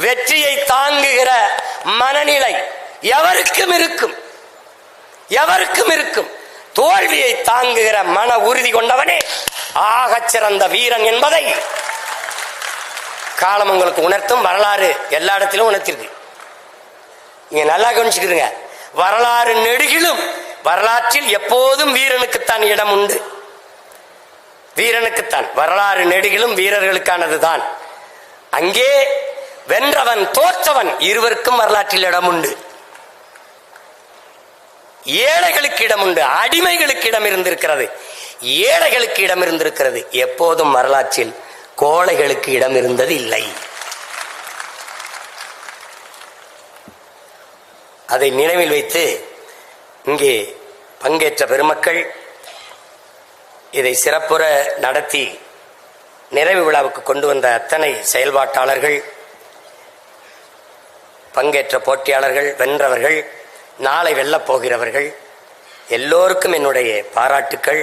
[SPEAKER 1] வெற்றியை தாங்குகிற மனநிலை எவருக்கும் இருக்கும், எவருக்கும் இருக்கும். தோல்வியை தாங்குகிற மன உறுதி கொண்டவனே ஆகச் சிறந்த வீரன் என்பதை காலம் உங்களுக்கு உணர்த்தும். வரலாறு எல்லா இடத்திலும் உணர்த்திருக்கு. நீங்க நல்லா கவனிச்சுக்கிறீங்க. வரலாறு நெடுகிலும் வரலாற்றில் எப்போதும் வீரனுக்குத்தான் இடம் உண்டு. வீரனுக்குத்தான் வரலாறு நெடுகிலும் வீரர்களுக்கானதுதான். அங்கே வென்றவன் தோற்றவன் இருவருக்கும் வரலாற்றில் இடம் உண்டு. ஏழைகளுக்கு இடம் உண்டு, அடிமைகளுக்கு இடம் இருந்திருக்கிறது, ஏழைகளுக்கு இடம் இருந்திருக்கிறது. எப்போதும் வரலாற்றில் கோழைகளுக்கு இடம் இருந்தது இல்லை. அதை நினைவில் வைத்து இங்கே பங்கேற்ற பெருமக்கள், இதை சிறப்புற நடத்தி நிறைவு விழாவுக்கு கொண்டு வந்த அத்தனை செயல்பாட்டாளர்கள், பங்கேற்ற போட்டியாளர்கள், வென்றவர்கள், நாளை வெல்லப் போகிறவர்கள் எல்லோருக்கும் என்னுடைய பாராட்டுக்கள்.